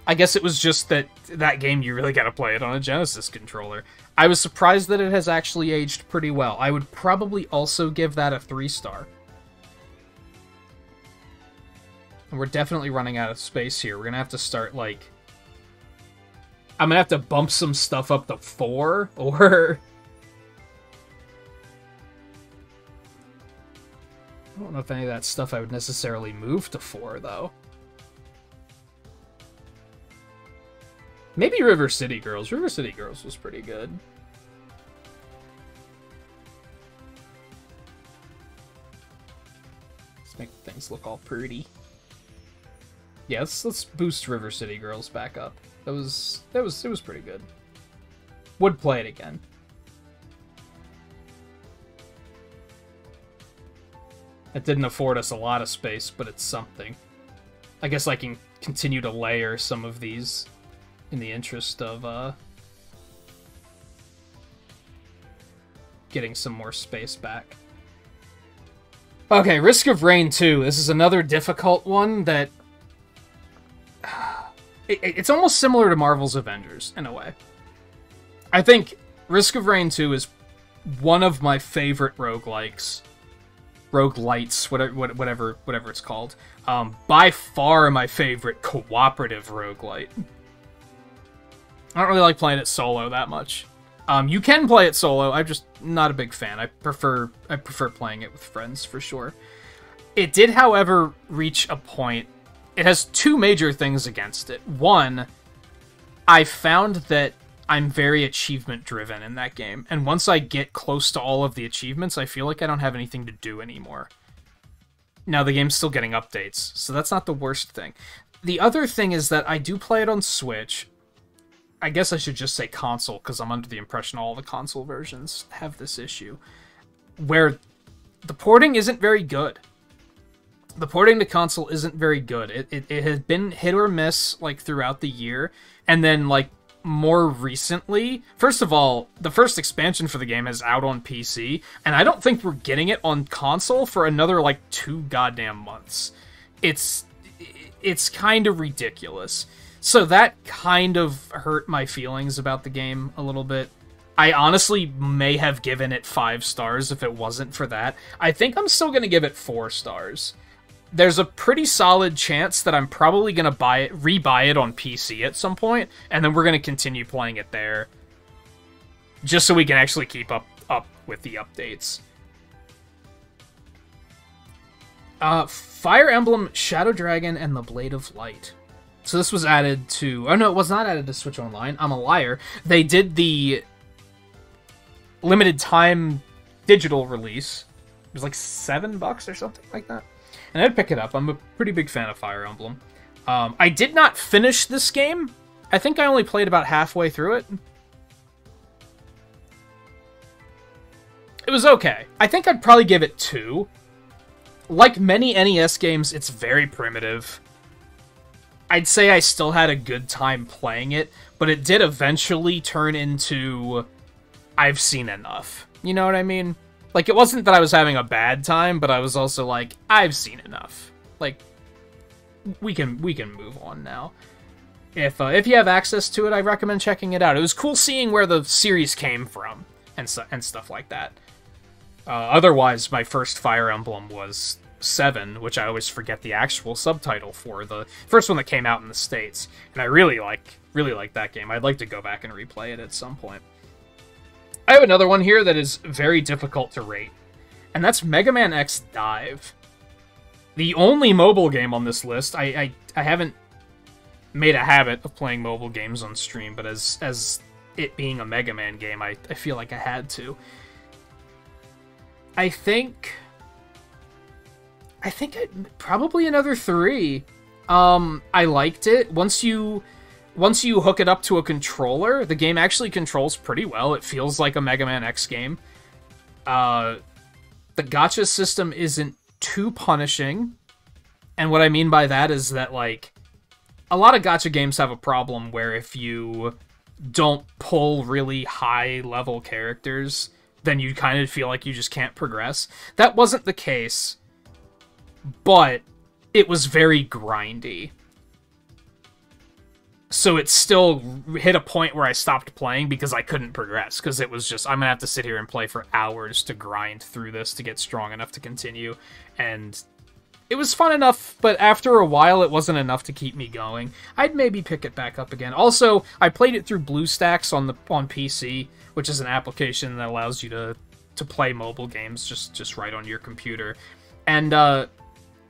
I guess it was just that game, you really gotta play it on a Genesis controller. I was surprised that it has actually aged pretty well. I would probably also give that a 3-star. And we're definitely running out of space here. We're gonna have to start, like... I'm gonna have to bump some stuff up to 4, or... I don't know if any of that stuff I would necessarily move to 4, though. Maybe River City Girls. River City Girls was pretty good. Let's make things look all pretty. Yeah, let's boost River City Girls back up. It was pretty good. Would play it again. It didn't afford us a lot of space, but it's something. I guess I can continue to layer some of these in the interest of getting some more space back. Okay, Risk of Rain 2. This is another difficult one that... It's almost similar to Marvel's Avengers, in a way. I think Risk of Rain 2 is one of my favorite roguelikes. Roguelites, whatever it's called. By far my favorite cooperative roguelite. I don't really like playing it solo that much. You can play it solo. I'm just not a big fan. I prefer playing it with friends for sure. It did, however, reach a point. It has 2 major things against it. One, I found that I'm very achievement driven in that game, and once I get close to all of the achievements, I feel like I don't have anything to do anymore. Now, the game's still getting updates, so that's not the worst thing. The other thing is that I do play it on Switch. I guess I should just say console, because I'm under the impression all the console versions have this issue, where the porting isn't very good. The porting to console isn't very good. It has been hit or miss, like, throughout the year, and then, like, more recently, first of all, the first expansion for the game is out on PC, and I don't think we're getting it on console for another, like, 2 goddamn months. It's kind of ridiculous. So that kind of hurt my feelings about the game a little bit. I honestly may have given it 5 stars if it wasn't for that. I think I'm still going to give it 4 stars. There's a pretty solid chance that I'm probably going to rebuy it on PC at some point, and then we're going to continue playing it there. Just so we can actually keep up with the updates. Fire Emblem, Shadow Dragon, and the Blade of Light. So this was added to... Oh no, it was not added to Switch Online. I'm a liar. They did the limited time digital release. It was like $7 or something like that. And I'd pick it up. I'm a pretty big fan of Fire Emblem. I did not finish this game. I think I only played about halfway through it. It was okay. I think I'd probably give it 2. Like many NES games, it's very primitive. I'd say I still had a good time playing it, but it did eventually turn into I've seen enough. You know what I mean? Like, it wasn't that I was having a bad time, but I was also like, I've seen enough. Like, we can move on now. If you have access to it, I recommend checking it out. It was cool seeing where the series came from and stuff like that. Otherwise, my first Fire Emblem was 7, which I always forget the actual subtitle for, the first one that came out in the States, and I really like that game. I'd like to go back and replay it at some point. I have another one here that is very difficult to rate, and that's Mega Man X Dive. The only mobile game on this list. I haven't made a habit of playing mobile games on stream, but as it being a Mega Man game, I feel like I had to. I think probably another 3. I liked it. Once you hook it up to a controller, the game actually controls pretty well. It feels like a Mega Man X game. The gacha system isn't too punishing. And what I mean by that is that, like, a lot of gacha games have a problem where if you don't pull really high-level characters, then you kind of feel like you just can't progress. That wasn't the case, but it was very grindy. So it still hit a point where I stopped playing because I couldn't progress, because it was just, I'm gonna have to sit here and play for hours to grind through this to get strong enough to continue, and it was fun enough, but after a while it wasn't enough to keep me going. I'd maybe pick it back up again. Also, I played it through BlueStacks on PC, which is an application that allows you to play mobile games just right on your computer. And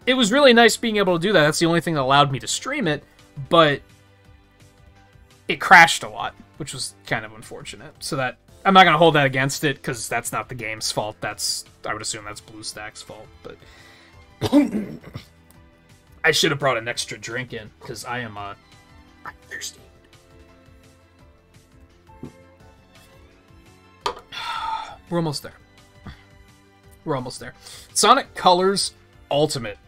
it was really nice being able to do that. That's the only thing that allowed me to stream it, but it crashed a lot, which was kind of unfortunate. So that, I'm not going to hold that against it, because that's not the game's fault. I would assume that's BlueStacks' fault, but I should have brought an extra drink in, because I'm thirsty. We're almost there. We're almost there. Sonic Colors Ultimate.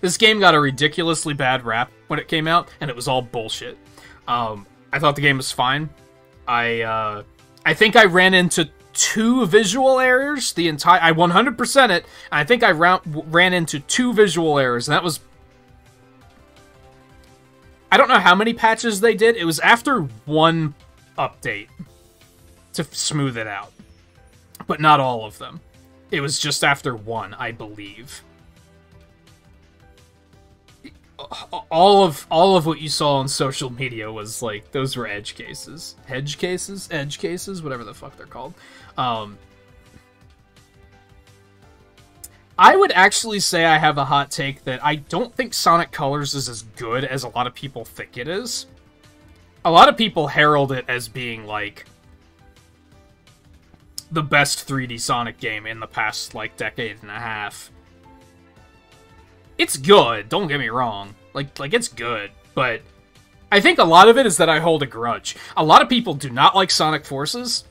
This game got a ridiculously bad rap when it came out, and it was all bullshit. I thought the game was fine. I think I ran into 2 visual errors. I 100% it. And I think I ran into 2 visual errors, and that was... I don't know how many patches they did. It was after 1 update to smooth it out, but not all of them. It was just after 1, I believe. All of what you saw on social media was like, those were edge cases, whatever the fuck they're called. I would actually say I have a hot take that I don't think Sonic Colors is as good as a lot of people think it is. A lot of people herald it as being like the best 3D Sonic game in the past, like, decade and a half. It's good, don't get me wrong. Like it's good, but I think a lot of it is that I hold a grudge. A lot of people do not like Sonic Forces.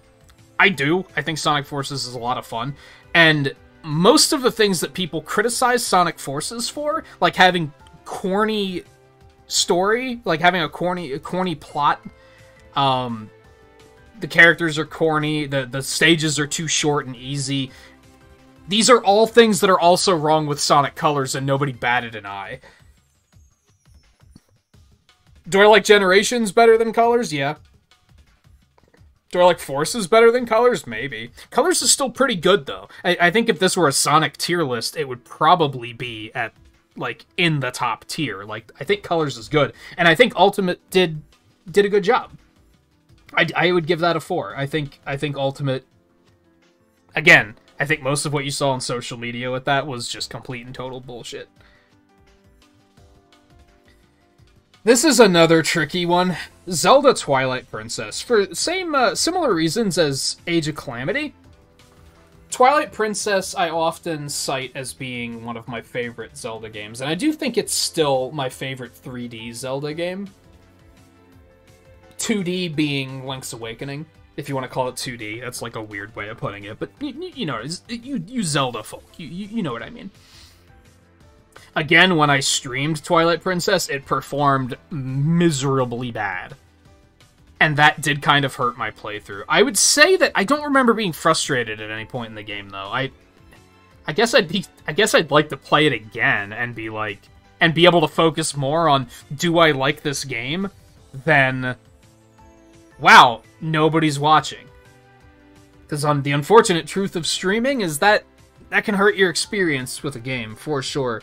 I do. I think Sonic Forces is a lot of fun. And most of the things that people criticize Sonic Forces for, like having corny story, like having a corny plot, the characters are corny, the stages are too short and easy. These are all things that are also wrong with Sonic Colors, and nobody batted an eye. Do I like Generations better than Colors? Yeah. Do I like Forces better than Colors? Maybe. Colors is still pretty good, though. I think if this were a Sonic tier list, it would probably be at, like, in the top tier. Like, I think Colors is good. And I think Ultimate did a good job. I would give that a 4. I think Ultimate... Again, I think most of what you saw on social media with that was just complete and total bullshit. This is another tricky one. Zelda Twilight Princess. For similar reasons as Age of Calamity, Twilight Princess I often cite as being one of my favorite Zelda games, and I do think it's still my favorite 3D Zelda game. 2D being Link's Awakening, if you want to call it 2D. That's like a weird way of putting it, but you know, you Zelda folk, you know what I mean. Again, when I streamed Twilight Princess, it performed miserably bad. And that did kind of hurt my playthrough. I would say that I don't remember being frustrated at any point in the game, though. I guess I'd like to play it again and be like, and be able to focus more on, do I like this game, than, wow, nobody's watching. Because the unfortunate truth of streaming is that can hurt your experience with a game, for sure.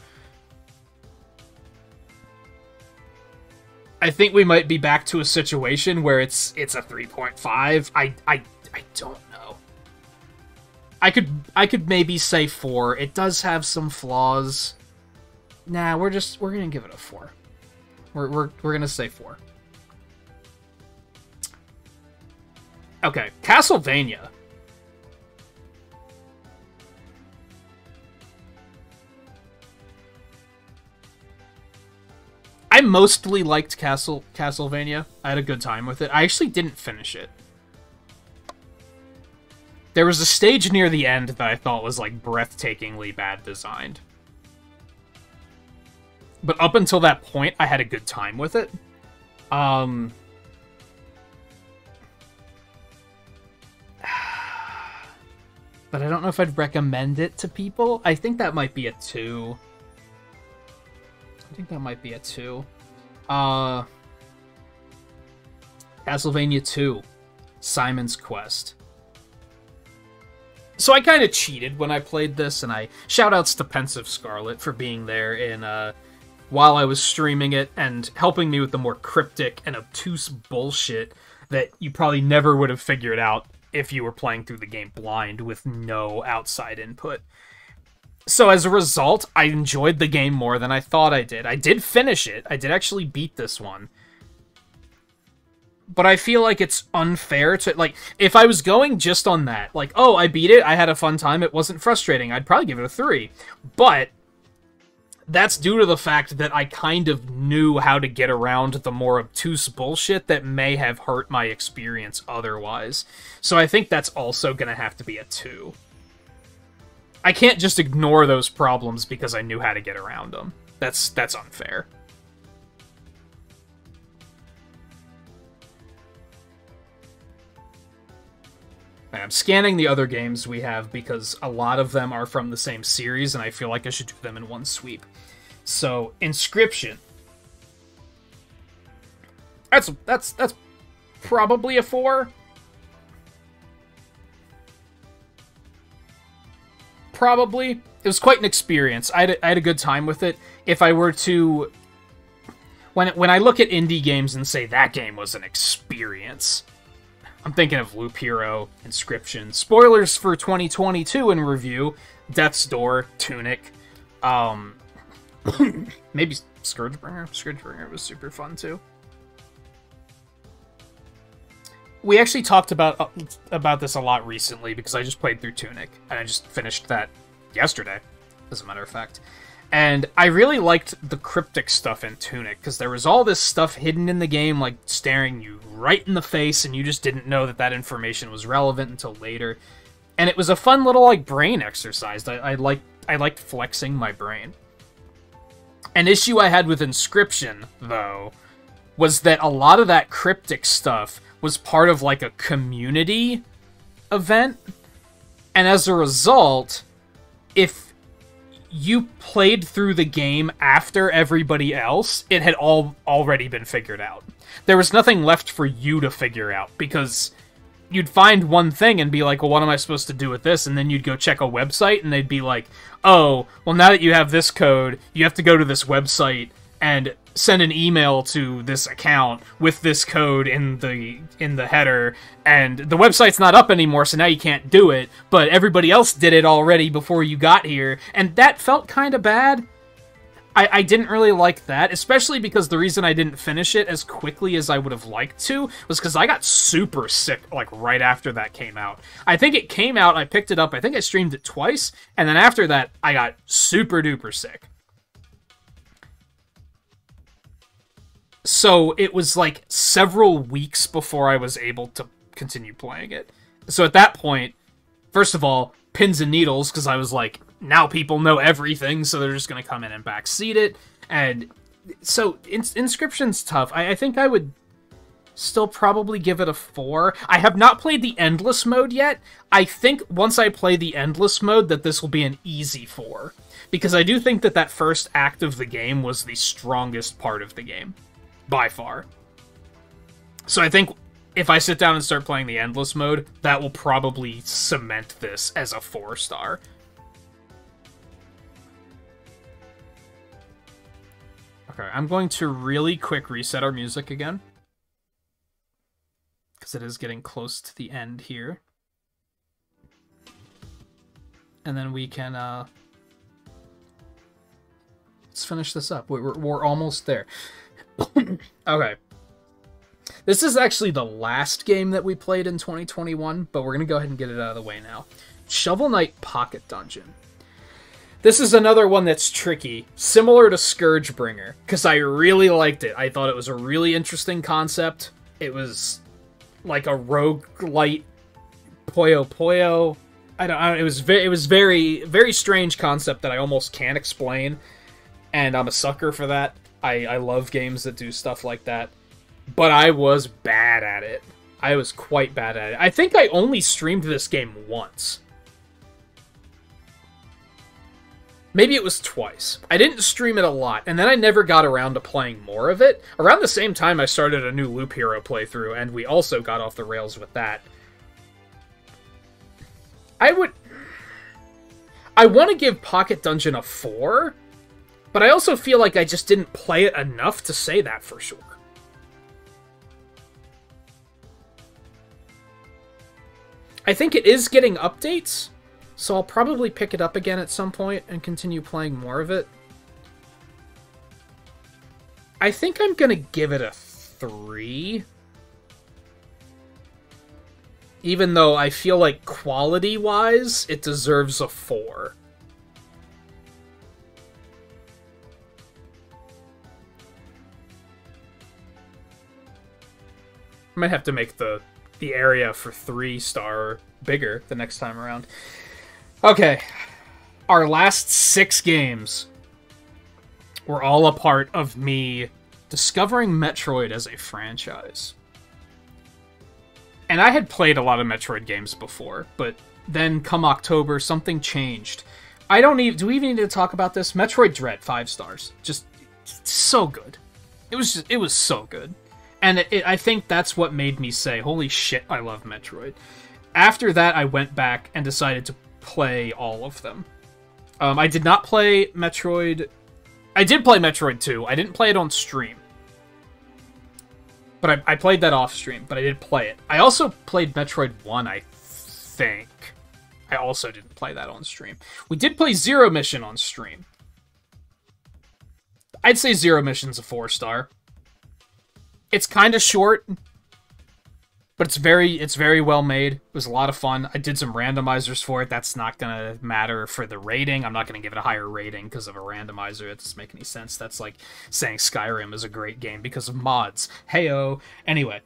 I think we might be back to a situation where it's a 3.5. I don't know. I could maybe say 4. It does have some flaws. Nah, we're gonna give it a 4. We're gonna say 4. Okay, Castlevania. I mostly liked Castlevania. I had a good time with it. I actually didn't finish it. There was a stage near the end that I thought was, like, breathtakingly bad designed. But up until that point, I had a good time with it. But I don't know if I'd recommend it to people. I think that might be a 2. I think that might be a 2. Castlevania 2. Simon's Quest. So I kind of cheated when I played this, and shoutouts to Pensive Scarlet for being there in, while I was streaming it, and helping me with the more cryptic and obtuse bullshit that you probably never would have figured out if you were playing through the game blind with no outside input. So as a result, I enjoyed the game more than I thought I did. I did finish it. I did actually beat this one. But I feel like it's unfair to, like, if I was going just on that, like, oh, I beat it, I had a fun time, it wasn't frustrating, I'd probably give it a 3. But that's due to the fact that I kind of knew how to get around the more obtuse bullshit that may have hurt my experience otherwise. So I think that's also gonna have to be a 2. I can't just ignore those problems because I knew how to get around them. That's unfair. I'm scanning the other games we have because a lot of them are from the same series, and I feel like I should do them in one sweep. So, Inscription. That's probably a 4. Probably. It was quite an experience. I had a good time with it. If I were to... When I look at indie games and say that game was an experience, I'm thinking of Loop Hero, Inscription. Spoilers for 2022 in review. Death's Door, Tunic. Maybe Scourgebringer. Scourgebringer was super fun too. We actually talked about this a lot recently because I just played through Tunic, and I just finished that yesterday, as a matter of fact. And I really liked the cryptic stuff in Tunic, because there was all this stuff hidden in the game, like staring you right in the face, and you just didn't know that information was relevant until later. And it was a fun little, like, brain exercise. I liked flexing my brain. An issue I had with Inscription, though, was that a lot of that cryptic stuff was part of, like, a community event. And as a result, if you played through the game after everybody else, it had already been figured out. There was nothing left for you to figure out, because you'd find one thing and be like, well, what am I supposed to do with this? And then you'd go check a website, and they'd be like, oh, well, now that you have this code, you have to go to this website and send an email to this account with this code in the header, and the website's not up anymore, so now you can't do it, but everybody else did it already before you got here, and that felt kind of bad. I didn't really like that, especially because the reason I didn't finish it as quickly as I would have liked to was because I got super sick, like, right after that came out. I think it came out, I picked it up, I think I streamed it twice, and then after that, I got super duper sick. So it was like several weeks before I was able to continue playing it. So at that point, first of all, pins and needles, because I was like, now people know everything, so they're just going to come in and backseat it. And so Inscription's tough. I think I would still probably give it a 4. I have not played the Endless mode yet. I think once I play the Endless mode that this will be an easy 4. Because I do think that that first act of the game was the strongest part of the game. By far. So I think if I sit down and start playing the Endless mode, that will probably cement this as a 4-star. Okay, I'm going to really quick reset our music again. Because it is getting close to the end here. And then we can, let's finish this up. We're almost there. Okay. This is actually the last game that we played in 2021, but we're going to go ahead and get it out of the way now. Shovel Knight Pocket Dungeon. This is another one that's tricky, similar to Scourgebringer, because I really liked it. I thought it was a really interesting concept. It was like a roguelite Puyo Puyo. It was very, very strange concept that I almost can't explain, and I'm a sucker for that. I love games that do stuff like that. But I was bad at it. I was quite bad at it. I think I only streamed this game once. Maybe it was twice. I didn't stream it a lot, and then I never got around to playing more of it. Around the same time, I started a new Loop Hero playthrough, and we also got off the rails with that. I want to give Pocket Dungeon a 4, but I also feel like I just didn't play it enough to say that for sure. I think it is getting updates, so I'll probably pick it up again at some point and continue playing more of it. I think I'm gonna give it a 3. Even though I feel like quality-wise, it deserves a 4. I might have to make the area for 3-star bigger the next time around. Okay, our last 6 games were all a part of me discovering Metroid as a franchise. And I had played a lot of Metroid games before, but then come October, something changed. Do we even need to talk about this? Metroid Dread, 5 stars. Just so good. It was so good. And I think that's what made me say, holy shit, I love Metroid. After that, I went back and decided to play all of them. I did not play Metroid... I did play Metroid 2. I didn't play it on stream. But I played that off stream, but I did play it. I also played Metroid 1, I think. I also didn't play that on stream. We did play Zero Mission on stream. I'd say Zero Mission's a 4-star. It's kind of short, but it's very well made. It was a lot of fun. I did some randomizers for it. That's not going to matter for the rating. I'm not going to give it a higher rating because of a randomizer. It doesn't make any sense. That's like saying Skyrim is a great game because of mods. Heyo. Anyway.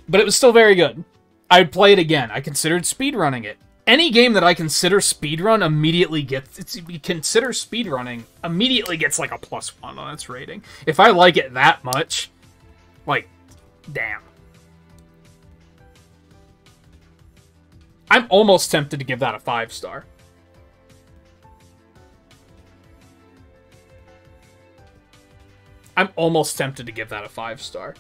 But it was still very good. I'd play it again. I considered speedrunning it. Any game that I consider speedrun immediately gets... Consider speedrunning immediately gets like a +1 on its rating. If I like it that much... Like, damn. I'm almost tempted to give that a 5-star. I'm almost tempted to give that a 5-star.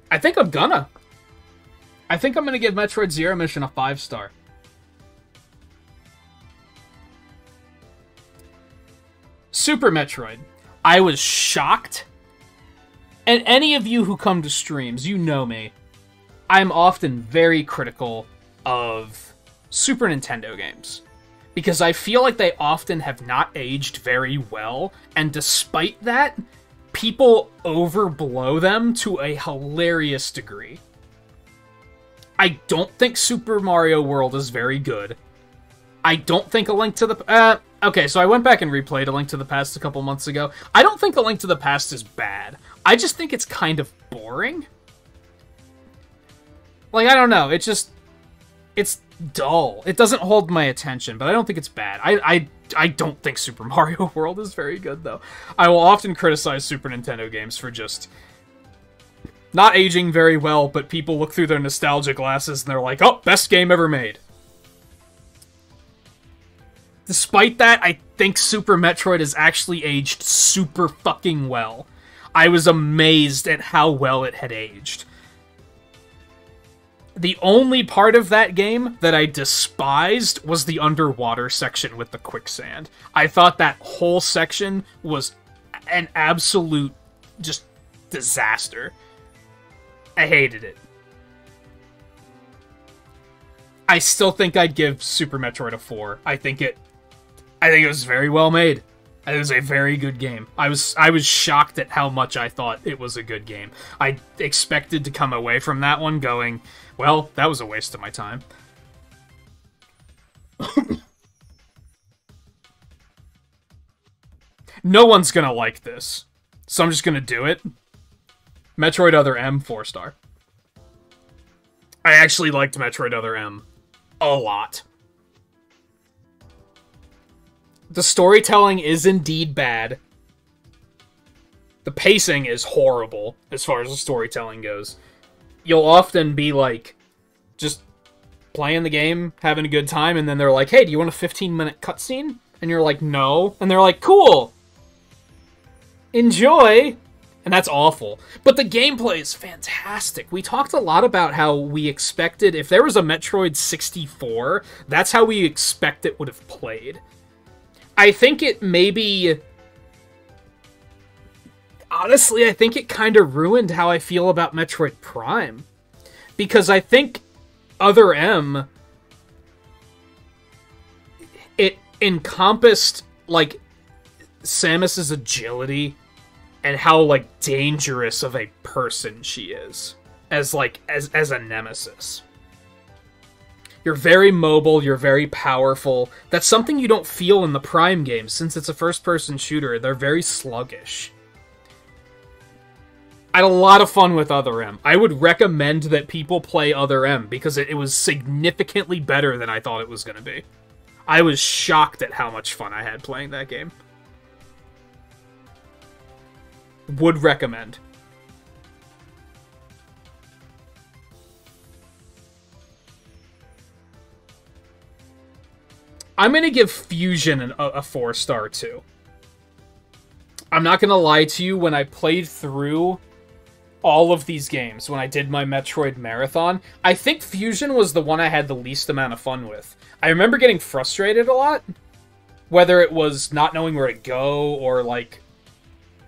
I think I'm gonna give Metroid Zero Mission a 5-star. Super Metroid. I was shocked. And any of you who come to streams, you know me. I'm often very critical of Super Nintendo games. Because I feel like they often have not aged very well. And despite that, people overblow them to a hilarious degree. I don't think Super Mario World is very good. I don't think A Link to the... okay, so I went back and replayed A Link to the Past a couple months ago. I don't think A Link to the Past is bad. I just think it's kind of boring. Like, I don't know. It's just... It's dull. It doesn't hold my attention, but I don't think it's bad. I don't think Super Mario World is very good, though. I will often criticize Super Nintendo games for just not aging very well, but people look through their nostalgia glasses and they're like, oh, best game ever made. Despite that, I think Super Metroid has actually aged super fucking well. I was amazed at how well it had aged. The only part of that game that I despised was the underwater section with the quicksand. I thought that whole section was an absolute just disaster. I hated it. I still think I'd give Super Metroid a 4. I think it was very well made. It was a very good game. I was shocked at how much I thought it was a good game. I expected to come away from that one going, well, that was a waste of my time. No one's gonna like this, so I'm just gonna do it. Metroid Other M, 4-star. I actually liked Metroid Other M a lot. The storytelling is indeed bad. The pacing is horrible as far as the storytelling goes. You'll often be like, just playing the game, having a good time, and then they're like, hey, do you want a 15-minute cutscene? And you're like, no. And they're like, cool. Enjoy. And that's awful. But the gameplay is fantastic. We talked a lot about how we expected, if there was a Metroid 64, that's how we expect it would have played. I think it maybe... Honestly, I think it kind of ruined how I feel about Metroid Prime. Because I think Other M... It encompassed, like, Samus's agility and how, like, dangerous of a person she is. As a nemesis. You're very mobile, you're very powerful. That's something you don't feel in the Prime games, since it's a first-person shooter. They're very sluggish. I had a lot of fun with Other M. I would recommend that people play Other M, because it was significantly better than I thought it was going to be. I was shocked at how much fun I had playing that game. Would recommend. I'm going to give Fusion a 4-star too. I'm not going to lie to you, when I played through all of these games, when I did my Metroid Marathon, I think Fusion was the one I had the least amount of fun with. I remember getting frustrated a lot, whether it was not knowing where to go, or like,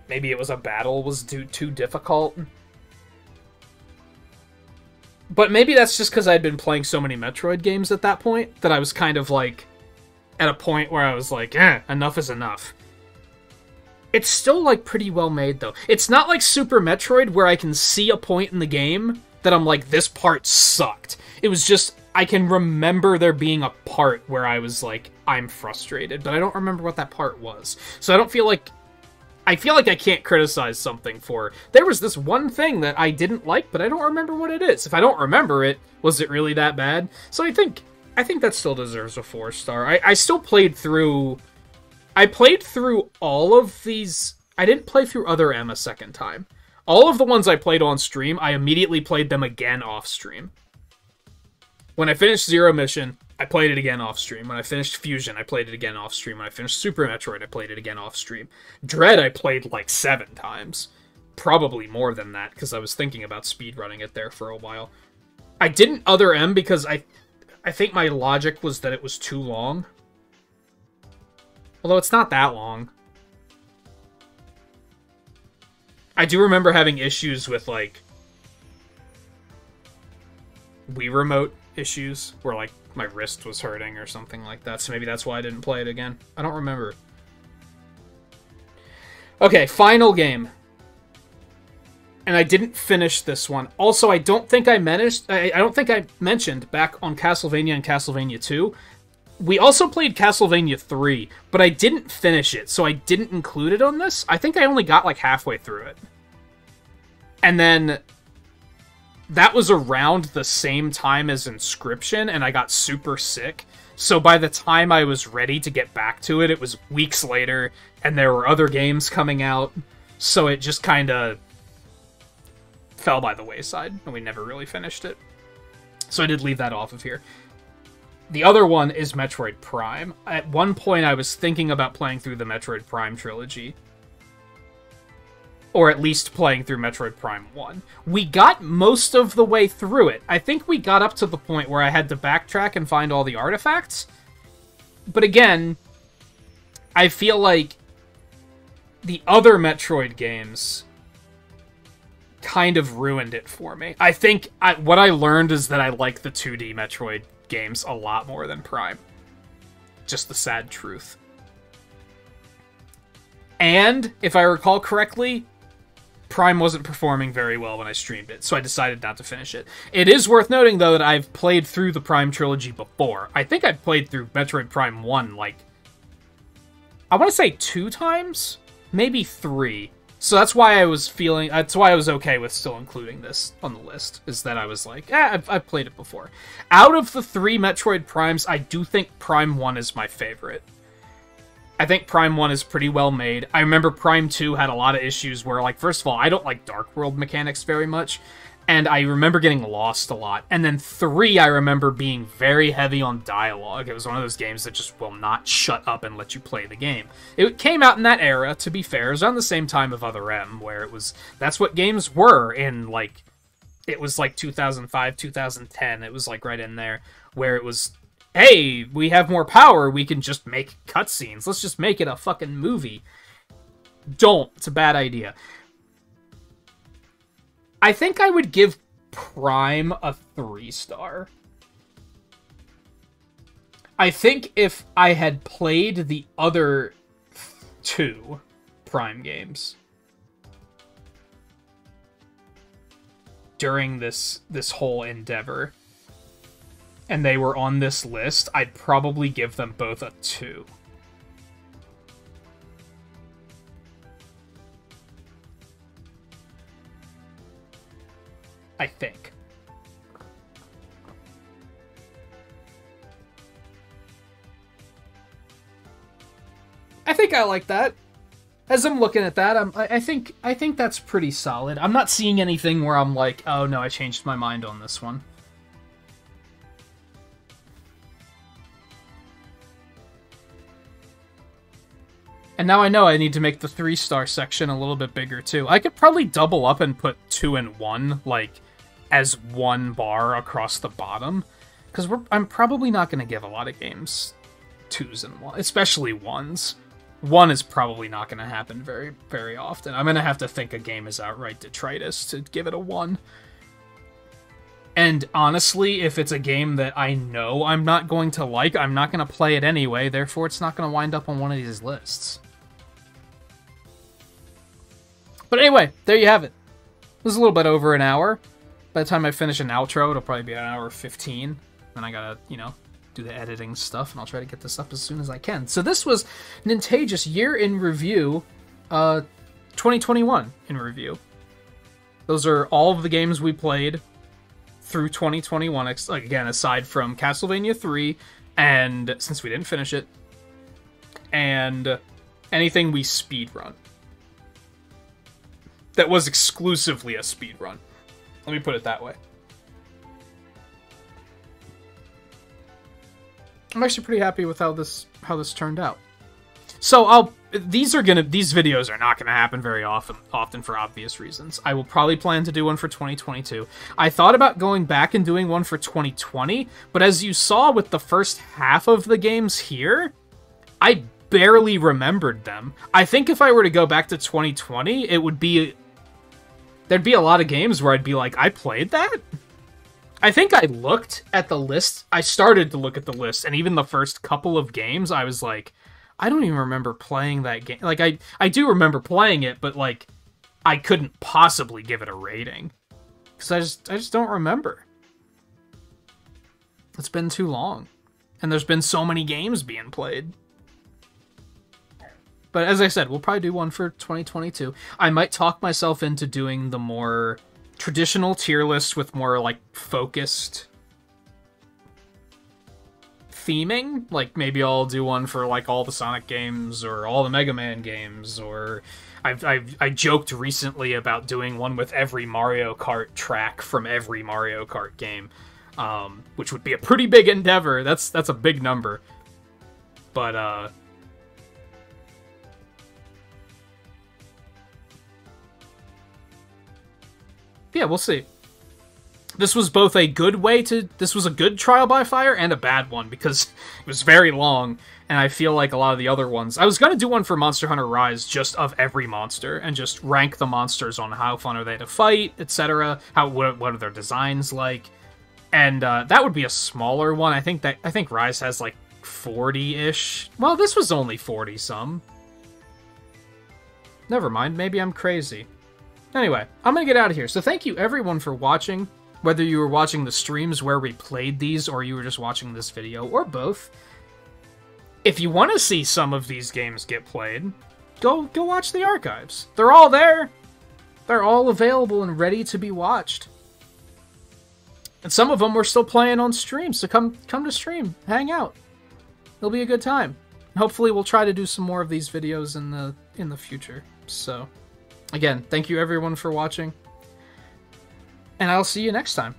maybe it was a battle was too difficult. But maybe that's just because I'd been playing so many Metroid games at that point, that I was kind of like, at a point where I was like, enough is enough. It's still, like, pretty well made, though. It's not like Super Metroid, where I can see a point in the game that I'm like, this part sucked. It was just, I can remember there being a part where I was like, I'm frustrated, but I don't remember what that part was. So I don't feel like... I feel like I can't criticize something for... There was this one thing that I didn't like, but I don't remember what it is. If I don't remember it, was it really that bad? So I think that still deserves a 4-star. I still played through... I played through all of these... I didn't play through Other M a second time. All of the ones I played on stream, I immediately played them again off stream. When I finished Zero Mission, I played it again off stream. When I finished Fusion, I played it again off stream. When I finished Super Metroid, I played it again off stream. Dread, I played like 7 times. Probably more than that, because I was thinking about speedrunning it there for a while. I didn't Other M because I think my logic was that it was too long. Although it's not that long. I do remember having issues with, like, Wii Remote issues, where, like, my wrist was hurting or something like that, so maybe that's why I didn't play it again. I don't remember. Okay, final game. And I didn't finish this one. Also, I don't think I mentioned back on Castlevania and Castlevania 2, We also played Castlevania 3, but I didn't finish it, so I didn't include it on this. I think I only got like halfway through it. And then that was around the same time as Inscription, and I got super sick. So by the time I was ready to get back to it, it was weeks later, and there were other games coming out, so it just kind of fell by the wayside, and we never really finished it. So I did leave that off of here. The other one is Metroid Prime. At one point, I was thinking about playing through the Metroid Prime trilogy. Or at least playing through Metroid Prime 1. We got most of the way through it. I think we got up to the point where I had to backtrack and find all the artifacts. But again, I feel like the other Metroid games kind of ruined it for me. I think what I learned is that I like the 2D Metroid games a lot more than Prime. Just the sad truth. And, if I recall correctly, Prime wasn't performing very well when I streamed it, so I decided not to finish it. It is worth noting, though, that I've played through the Prime trilogy before. I think I've played through Metroid Prime 1, like, I want to say 2 times? Maybe 3. So that's why I was okay with still including this on the list, is that I was like, I've played it before. Out of the 3 Metroid Primes, I do think Prime 1 is my favorite. I think Prime 1 is pretty well made. I remember Prime 2 had a lot of issues where, like, first of all, I don't like Dark World mechanics very much, and I remember getting lost a lot. And then 3, I remember being very heavy on dialogue. It was one of those games that just will not shut up and let you play the game. It came out in that era, to be fair. It was around the same time of Other M, where that's what games were in, like, it was like 2005, 2010. It was, like, right in there, where it was, hey, we have more power, we can just make cutscenes. Let's just make it a fucking movie. Don't. It's a bad idea. I think I would give Prime a 3-star. I think if I had played the other 2 Prime games during this whole endeavor, and they were on this list, I'd probably give them both a 2. I think. I think I like that. As I'm looking at that, I think that's pretty solid. I'm not seeing anything where I'm like, oh no, I changed my mind on this one. And now I know I need to make the 3-star section a little bit bigger too. I could probably double up and put 2 and 1, like, as one bar across the bottom, because I'm probably not going to give a lot of games 2s and 1, especially 1s. 1 is probably not going to happen very, very often. I'm going to have to think a game is outright detritus to give it a 1. And honestly, if it's a game that I know I'm not going to like, I'm not going to play it anyway, therefore it's not going to wind up on one of these lists. But anyway, there you have it. It was a little bit over an hour. By the time I finish an outro, it'll probably be an hour 15. Then I gotta, do the editing stuff, and I'll try to get this up as soon as I can. So this was Nintagious Year in Review, 2021 in review. Those are all of the games we played through 2021, again, aside from Castlevania 3, and since we didn't finish it, and anything we speedrun. That was exclusively a speedrun. Let me put it that way. I'm actually pretty happy with how this turned out. So these videos are not gonna happen very often for obvious reasons. I will probably plan to do one for 2022. I thought about going back and doing one for 2020, but as you saw with the first half of the games here, I barely remembered them. I think if I were to go back to 2020, there'd be a lot of games where I'd be like, I played that? I think I looked at the list. I started to look at the list, and even the first couple of games, I was like, I don't even remember playing that game. Like, I do remember playing it, but, like, I couldn't possibly give it a rating. Because I just don't remember. It's been too long. And there's been so many games being played. But as I said, we'll probably do one for 2022. I might talk myself into doing the more traditional tier list with more, like, focused theming. Like, maybe I'll do one for, like, all the Sonic games or all the Mega Man games, or I joked recently about doing one with every Mario Kart track from every Mario Kart game, which would be a pretty big endeavor. That's a big number. But, yeah, we'll see. This was both a good way to... This was a good trial by fire and a bad one, because it was very long, and I feel like a lot of the other ones... I was going to do one for Monster Hunter Rise just of every monster, and just rank the monsters on how fun are they to fight, etc. What are their designs like. And that would be a smaller one. I think Rise has like 40-ish. Well, this was only 40-some. Never mind, maybe I'm crazy. Anyway, I'm going to get out of here. So thank you everyone for watching. Whether you were watching the streams where we played these, or you were just watching this video, or both. If you want to see some of these games get played, go watch the archives. They're all there. They're all available and ready to be watched. And some of them we're still playing on stream, so come to stream, hang out. It'll be a good time. Hopefully we'll try to do some more of these videos in the future. So, again, thank you everyone for watching. And I'll see you next time.